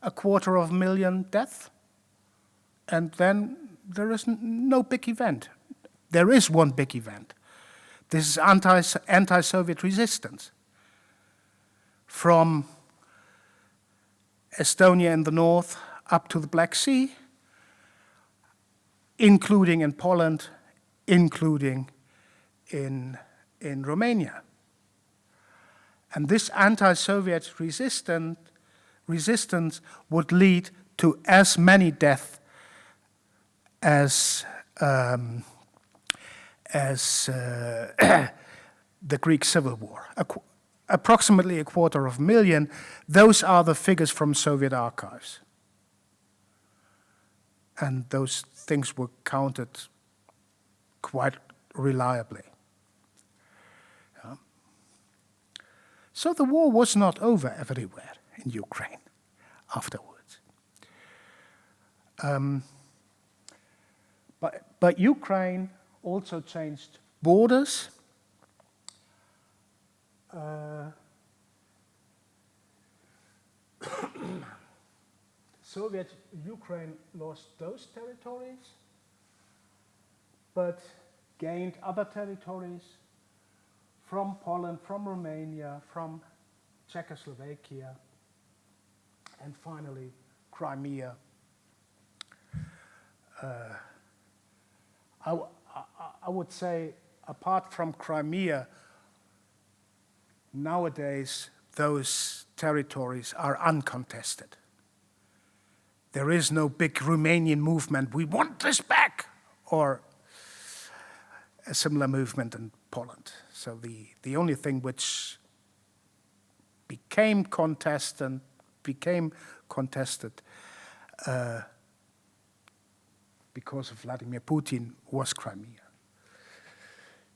250,000 deaths, and then there is no big event. There is one big event. This is anti-Soviet resistance from Estonia in the north up to the Black Sea, including in Poland, including in Romania. And this anti-Soviet resistance would lead to as many deaths as the Greek Civil War, approximately 250,000. Those are the figures from Soviet archives. And those things were counted quite reliably. Yeah. So the war was not over everywhere in Ukraine afterwards. But Ukraine also changed borders. Soviet Ukraine lost those territories, but gained other territories from Poland, from Romania, from Czechoslovakia, and finally Crimea. I would say, apart from Crimea, nowadays those territories are uncontested. There is no big Romanian movement, we want this back, or a similar movement in Poland. So the only thing which became contested because of Vladimir Putin was Crimea.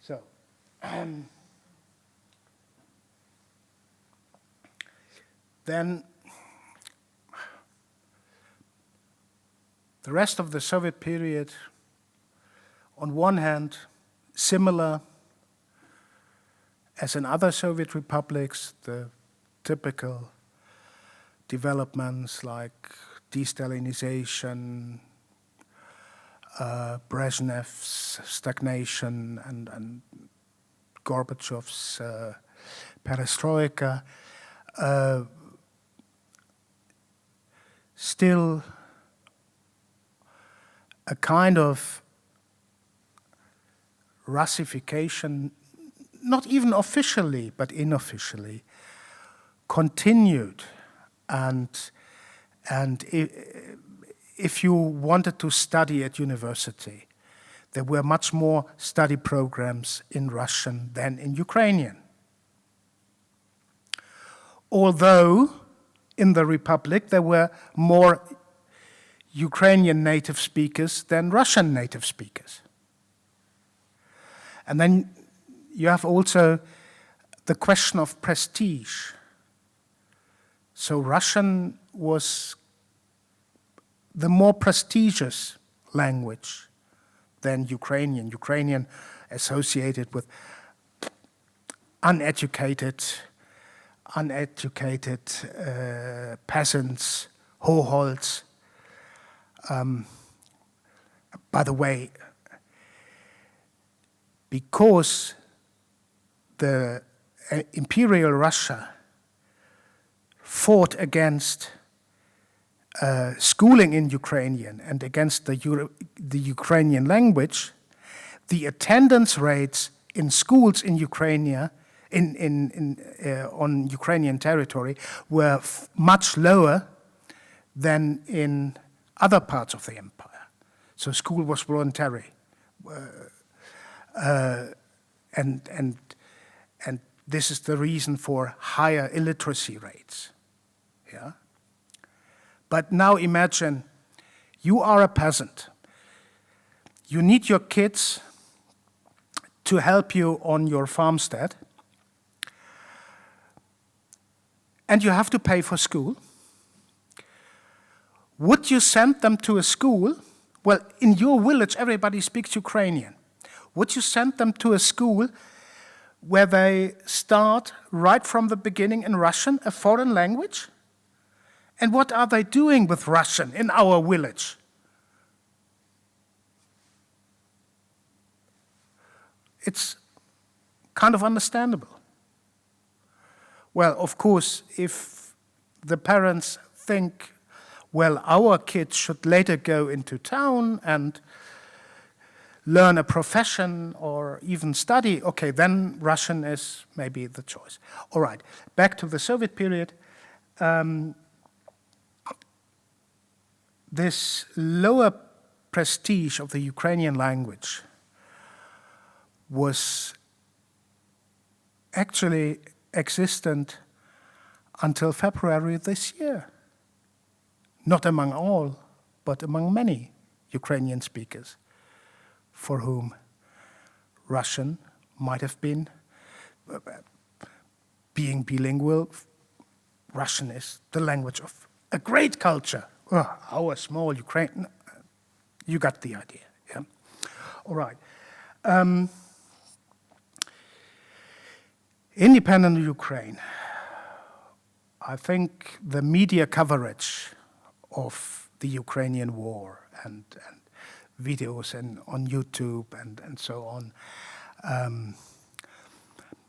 So, then the rest of the Soviet period, on one hand, similar as in other Soviet republics, the typical developments like de-Stalinization, Brezhnev's stagnation, and Gorbachev's perestroika, still a kind of Russification, not even officially, but unofficially, continued. And if you wanted to study at university, there were much more study programs in Russian than in Ukrainian. Although in the Republic there were more Ukrainian native speakers than Russian native speakers. And then you have also the question of prestige. So Russian was the more prestigious language than Ukrainian. Ukrainian associated with uneducated peasants, hoholds. By the way, because the Imperial Russia fought against schooling in Ukrainian and against the Ukrainian language, the attendance rates in schools in Ukraine, on Ukrainian territory, were much lower than in other parts of the empire. So school was voluntary. And this is the reason for higher illiteracy rates. Yeah? But now imagine you are a peasant. You need your kids to help you on your farmstead, and you have to pay for school. Would you send them to a school? Well, in your village, everybody speaks Ukrainian. Would you send them to a school where they start right from the beginning in Russian, a foreign language? And what are they doing with Russian in our village? It's kind of understandable. Well, of course, if the parents think, well, our kids should later go into town and learn a profession or even study, okay, then Russian is maybe the choice. All right, back to the Soviet period. This lower prestige of the Ukrainian language was actually existent until February this year. Not among all, but among many Ukrainian speakers for whom Russian might have been, being bilingual, Russian is the language of a great culture. Oh, our small Ukraine, you got the idea, yeah? All right. Independent Ukraine. I think the media coverage of the Ukrainian war and videos on YouTube and so on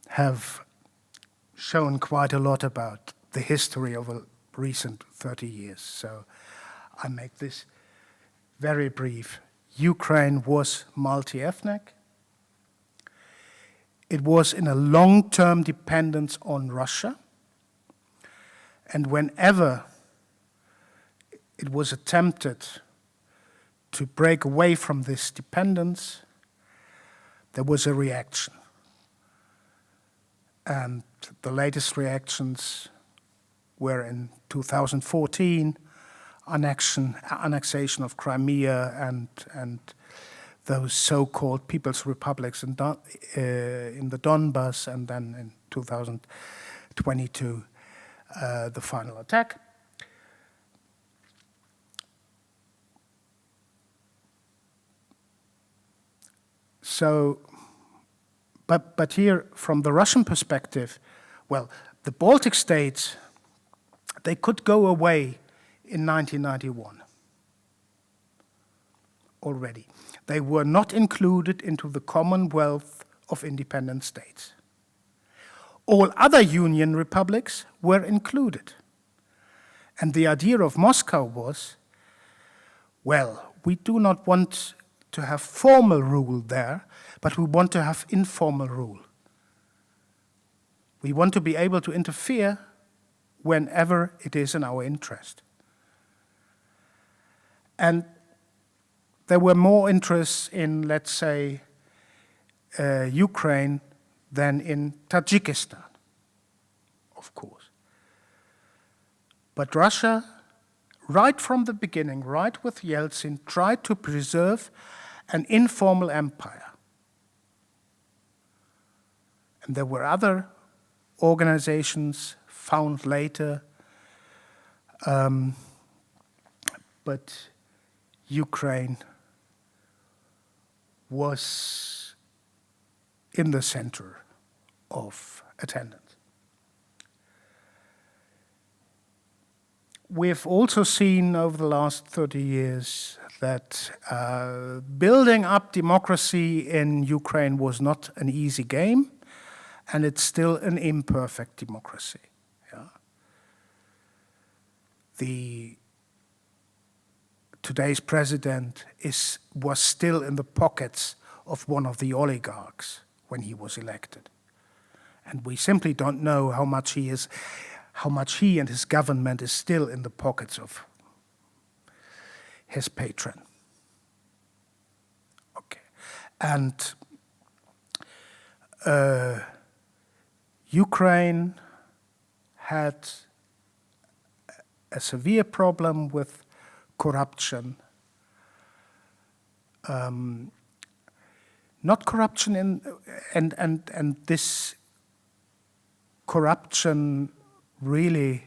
have shown quite a lot about the history of a recent 30 years. So I make this very brief. Ukraine was multi-ethnic. It was in a long-term dependence on Russia. And whenever it was attempted to break away from this dependence, there was a reaction. And the latest reactions were in 2014, annexation of Crimea and those so-called People's Republics in the Donbass, and then in 2022, the final attack. So, but here, from the Russian perspective, well, the Baltic states, they could go away in 1991 already. They were not included into the Commonwealth of Independent States. All other Union republics were included. And the idea of Moscow was, well, we do not want to have formal rule there, but we want to have informal rule. We want to be able to interfere whenever it is in our interest. And there were more interests in, let's say, Ukraine than in Tajikistan, of course. But Russia, right from the beginning, right with Yeltsin, tried to preserve an informal empire. And there were other organizations found later, but Ukraine was in the center of attendance. We've also seen over the last 30 years that building up democracy in Ukraine was not an easy game, and it's still an imperfect democracy. Yeah? Today's president was still in the pockets of one of the oligarchs when he was elected. And we simply don't know how much he and his government is still in the pockets of his patron. Okay. And Ukraine had a severe problem with corruption. Not corruption and this corruption really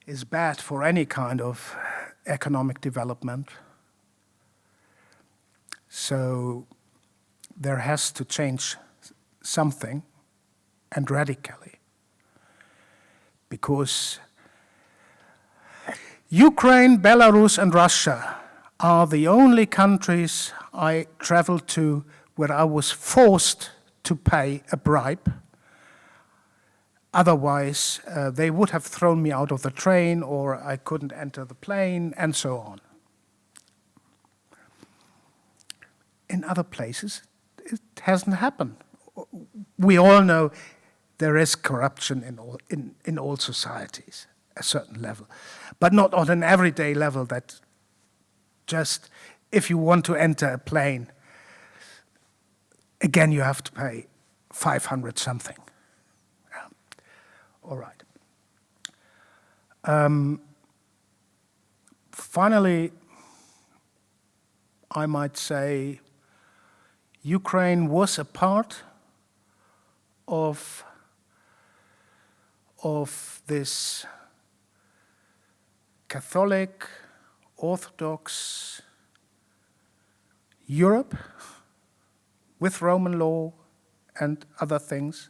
is bad for any kind of economic development. So there has to change something, and radically, because Ukraine, Belarus, and Russia are the only countries I traveled to where I was forced to pay a bribe. Otherwise, they would have thrown me out of the train, or I couldn't enter the plane, and so on. In other places, it hasn't happened. We all know there is corruption in all societies, a certain level, but not on an everyday level that just if you want to enter a plane, again you have to pay 500 something. Yeah. All right. Finally, I might say Ukraine was a part of this Catholic, Orthodox Europe with Roman law and other things.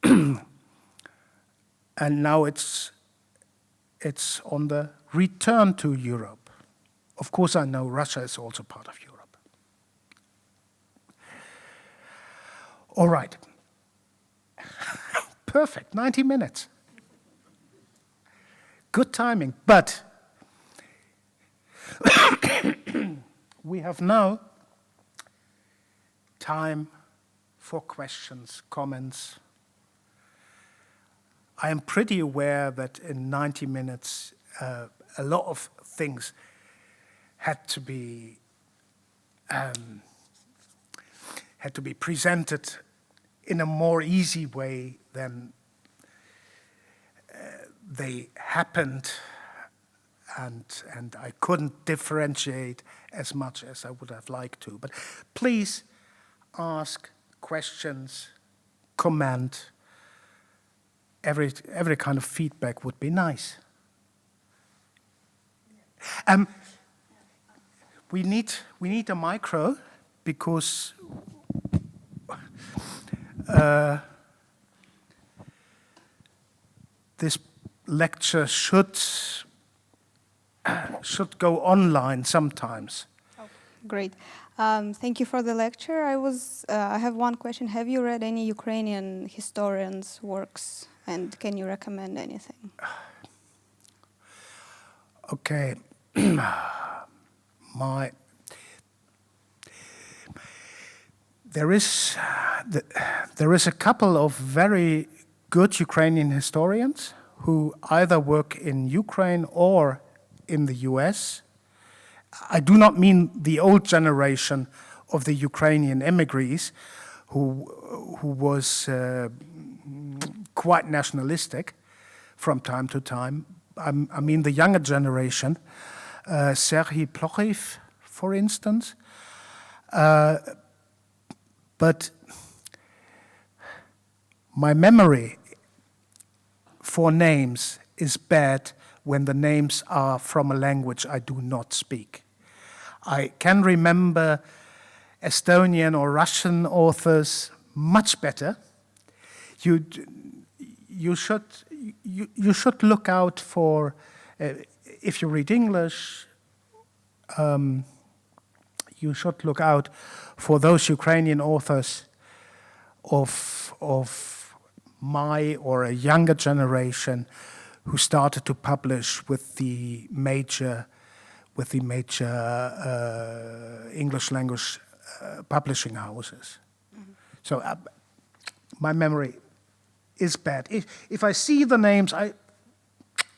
And now it's on the return to Europe. Of course, I know Russia is also part of Europe. All right. Perfect, 90 minutes. Good timing, but we have now time for questions, comments. I am pretty aware that in 90 minutes, a lot of things had to be presented in a more easy way than they happened, and I couldn't differentiate as much as I would have liked to. But please ask questions, comment. Every kind of feedback would be nice. We need a micro because this lecture should go online sometimes. Oh, great. Thank you for the lecture. I have one question. Have you read any Ukrainian historians' works, and can you recommend anything? Okay. There is a couple of very good Ukrainian historians who either work in Ukraine or in the US. I do not mean the old generation of the Ukrainian immigrants who was quite nationalistic from time to time. I mean the younger generation, Serhii Plokhiv, for instance. But my memory for names is bad when the names are from a language I do not speak. I can remember Estonian or Russian authors much better. You should look out for, if you read English, you should look out for those Ukrainian authors of my or a younger generation who started to publish with the major English language publishing houses. Mm-hmm. So my memory is bad. If I see the names, I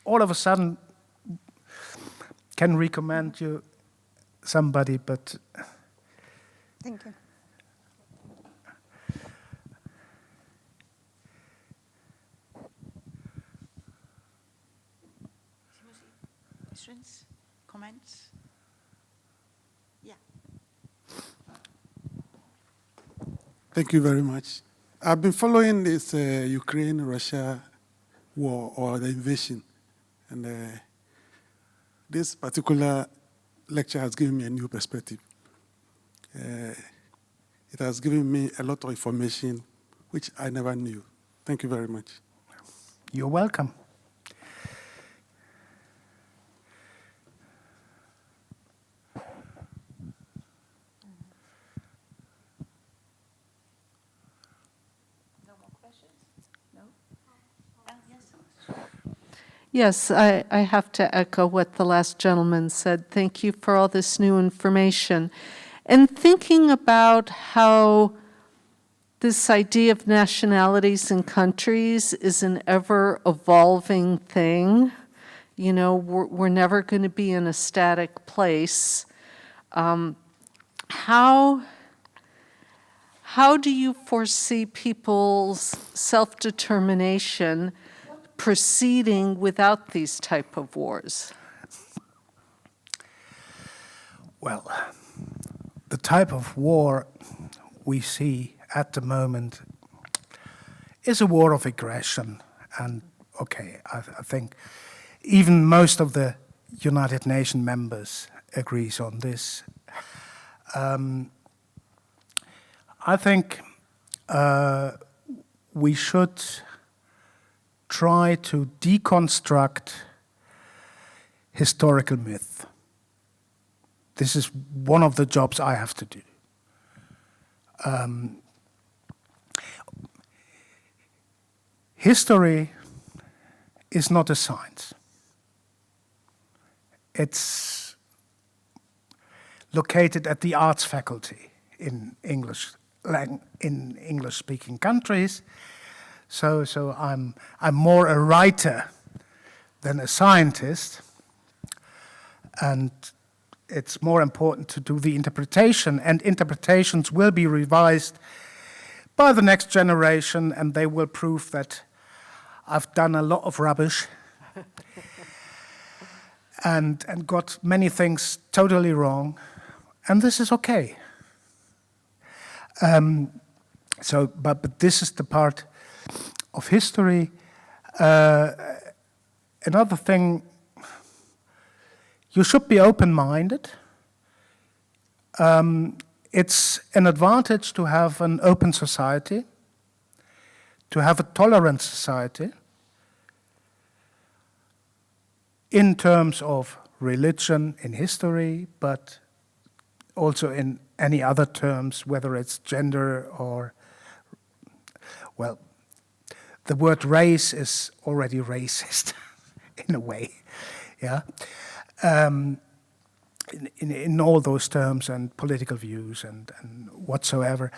all of a sudden can recommend you somebody, but thank you. Questions, comments? Yeah. Thank you very much. I've been following this Ukraine-Russia war or the invasion, and this particular lecture has given me a new perspective. It has given me a lot of information which I never knew. Thank you very much. You're welcome. Yes, I have to echo what the last gentleman said. Thank you for all this new information. And thinking about how this idea of nationalities and countries is an ever-evolving thing. You know, we're never going to be in a static place. How do you foresee people's self-determination proceeding without these type of wars? Well, the type of war we see at the moment is a war of aggression. And okay, I think even most of the United Nations members agrees on this. I think we should try to deconstruct historical myth. This is one of the jobs I have to do. History is not a science. It's located at the arts faculty in English-speaking countries. So I'm more a writer than a scientist, and it's more important to do the interpretation, and interpretations will be revised by the next generation, and they will prove that I've done a lot of rubbish and got many things totally wrong, and this is okay. But this is the part of history. Another thing, you should be open-minded. It's an advantage to have an open society, to have a tolerant society in terms of religion in history, but also in any other terms, whether it's gender or, well, the word race is already racist in a way, yeah. in all those terms and political views and whatsoever.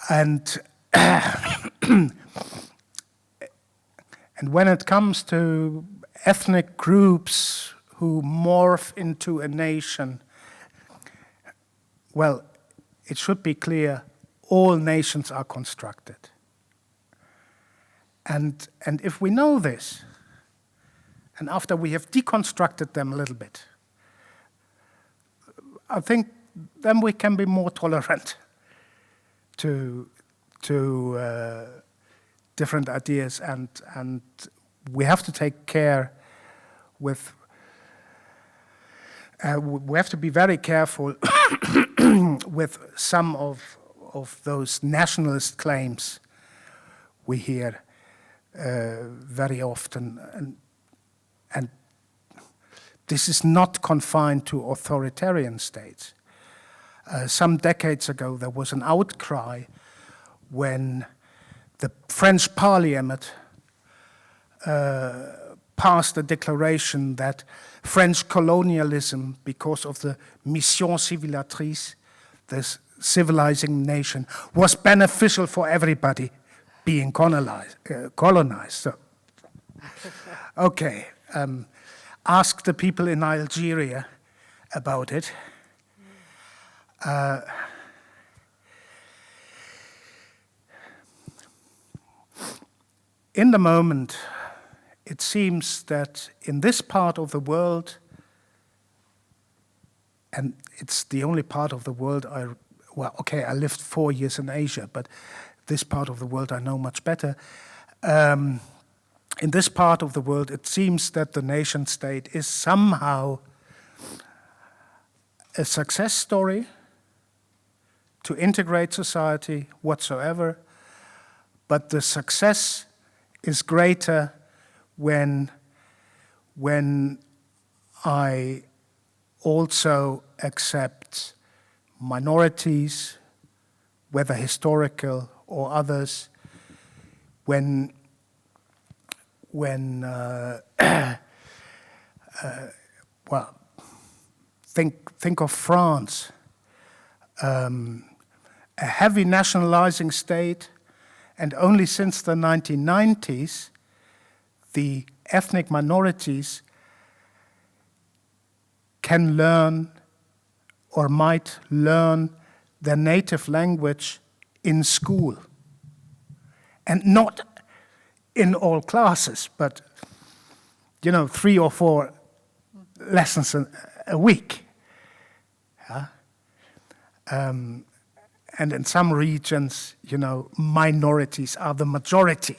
And and when it comes to ethnic groups who morph into a nation, well, it should be clear, all nations are constructed. And if we know this, and after we have deconstructed them a little bit, I think then we can be more tolerant to different ideas, and we have to take care with. We have to be very careful with some of those nationalist claims we hear very often, and this is not confined to authoritarian states. Some decades ago, there was an outcry when the French Parliament passed a declaration that French colonialism, because of the mission civilisatrice, this civilizing nation, was beneficial for everybody being colonized. So, okay, ask the people in Algeria about it. In the moment, it seems that in this part of the world, and it's the only part of the world I lived 4 years in Asia, but this part of the world I know much better. In this part of the world, it seems that the nation state is somehow a success story to integrate society whatsoever, but the success is greater when I also accept minorities, whether historical or others, when think of France, a heavy nationalizing state, and only since the 1990s, the ethnic minorities can learn or might learn their native language in school. And not in all classes, but 3 or 4 lessons a week. Yeah? And in some regions, minorities are the majority.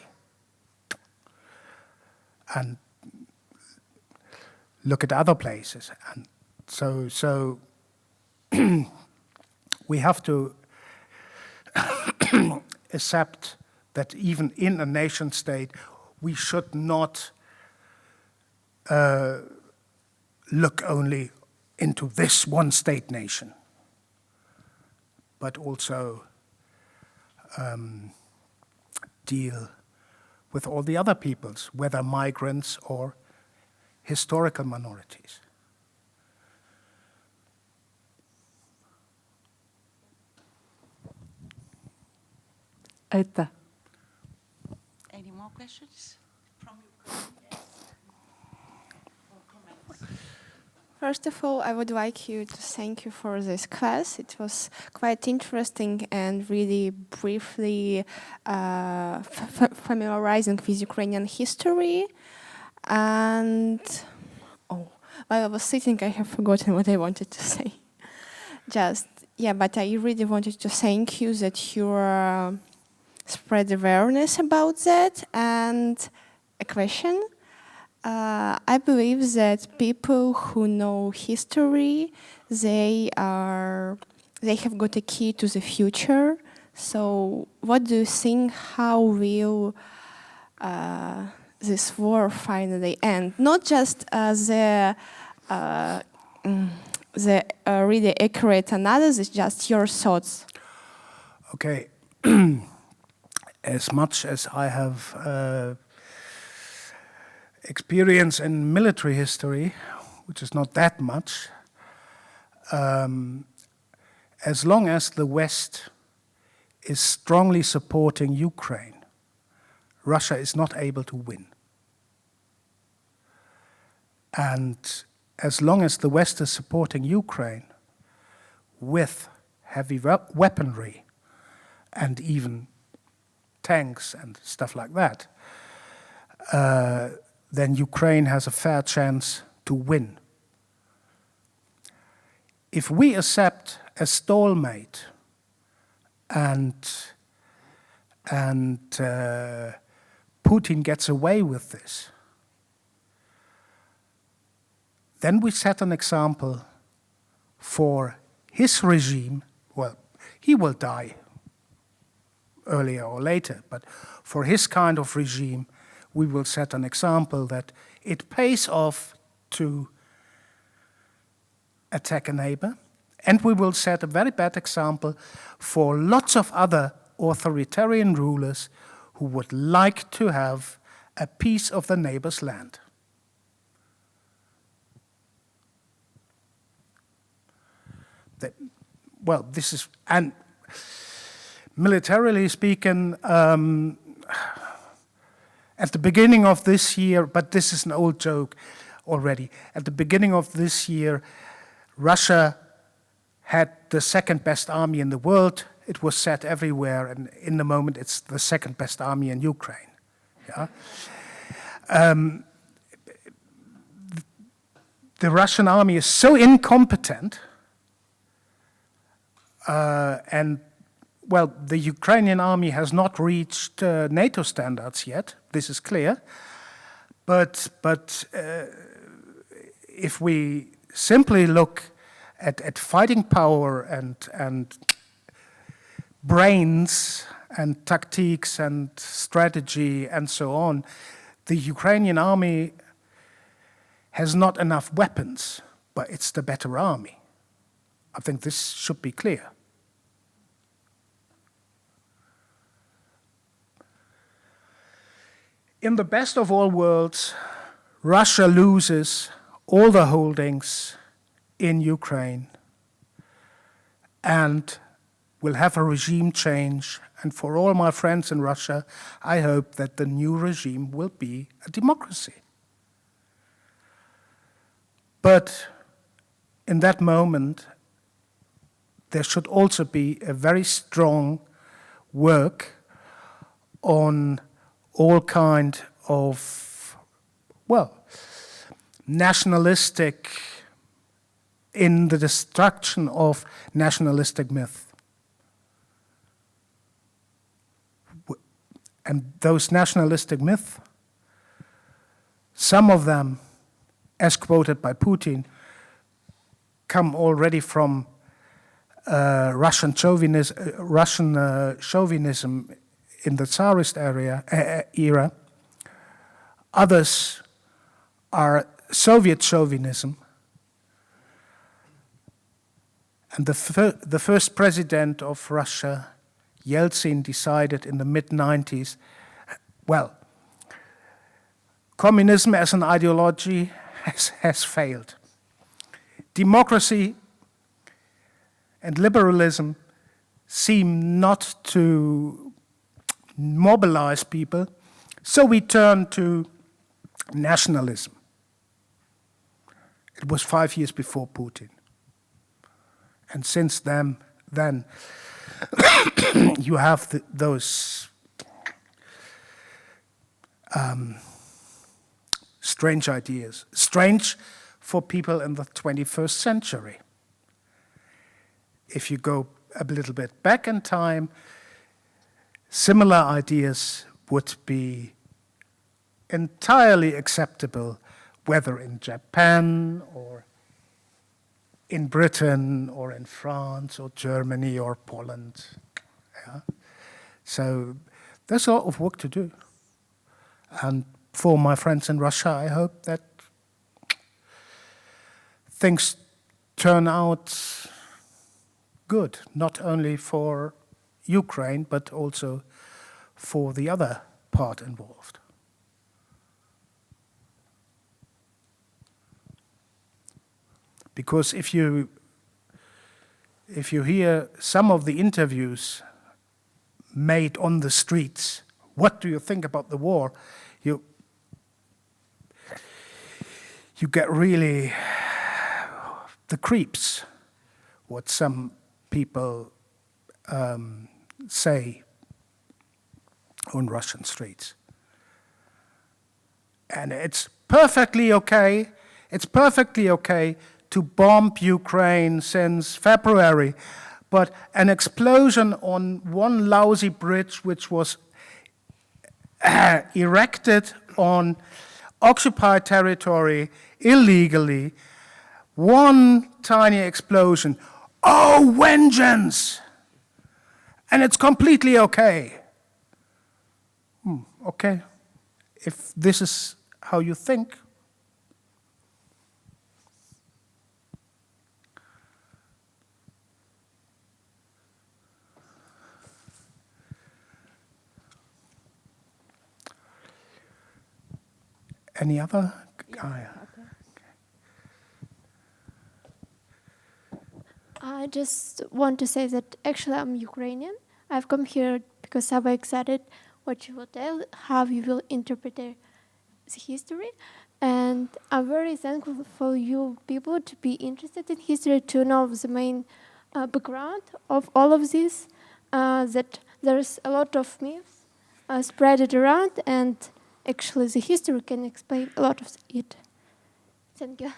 And look at other places. And so we have to accept that even in a nation state, we should not look only into this one state nation, but also deal with all the other peoples, whether migrants or historical minorities. Aitäh. Any more questions from Ukraine? Or comments? First of all, I would like you to thank you for this class. It was quite interesting and really briefly familiarizing with Ukrainian history. And, while I was sitting, I have forgotten what I wanted to say. But I really wanted to thank you that you spread awareness about that. And a question. I believe that people who know history, they have got a key to the future. So what do you think, how will this war finally end? Not just the really accurate analysis, just your thoughts. Okay. As much as I have experience in military history, which is not that much, as long as the West is strongly supporting Ukraine, Russia is not able to win. And as long as the West is supporting Ukraine with heavy weaponry and even tanks and stuff like that, then Ukraine has a fair chance to win. If we accept a stalemate and Putin gets away with this, then we set an example for his regime. Well, he will die earlier or later, but for his kind of regime, we will set an example that it pays off to attack a neighbor, and we will set a very bad example for lots of other authoritarian rulers who would like to have a piece of the neighbor's land. Well, this is, and militarily speaking, at the beginning of this year, but this is an old joke already, at the beginning of this year, Russia had the second best army in the world. It was said everywhere, and in the moment it's the second best army in Ukraine. Yeah? The Russian army is so incompetent, and well, the Ukrainian army has not reached NATO standards yet. This is clear, but if we simply look at fighting power and brains and tactics and strategy and so on, the Ukrainian army has not enough weapons, but it's the better army. I think this should be clear. In the best of all worlds, Russia loses all the holdings in Ukraine and will have a regime change. And for all my friends in Russia, I hope that the new regime will be a democracy. But in that moment, there should also be a very strong work on all kind of, well, nationalistic, in the destruction of nationalistic myth. And those nationalistic myths, some of them, as quoted by Putin, come already from Russian chauvinism in the Tsarist era. Others are Soviet chauvinism. And the first president of Russia, Yeltsin, decided in the mid-90s, well, communism as an ideology has failed. Democracy and liberalism seem not to mobilize people, so we turn to nationalism. It was 5 years before Putin. And since then you have those strange ideas. Strange for people in the 21st century. If you go a little bit back in time, similar ideas would be entirely acceptable, whether in Japan or in Britain or in France or Germany or Poland. Yeah? So there's a lot of work to do. And for my friends in Russia, I hope that things turn out good, not only for Ukraine, but also for the other part involved. Because if you hear some of the interviews made on the streets, what do you think about the war? You get really the creeps, what some people say on Russian streets. And it's perfectly okay to bomb Ukraine since February, but an explosion on one lousy bridge which was erected on occupied territory illegally, one tiny explosion, oh, vengeance! And it's completely okay. Okay, if this is how you think. Any other? I just want to say that actually I'm Ukrainian. I've come here because I'm excited what you will tell, how you will interpret the history. And I'm very thankful for you people to be interested in history, to know the main background of all of this, that there's a lot of myths spread around, and actually the history can explain a lot of it. Thank you.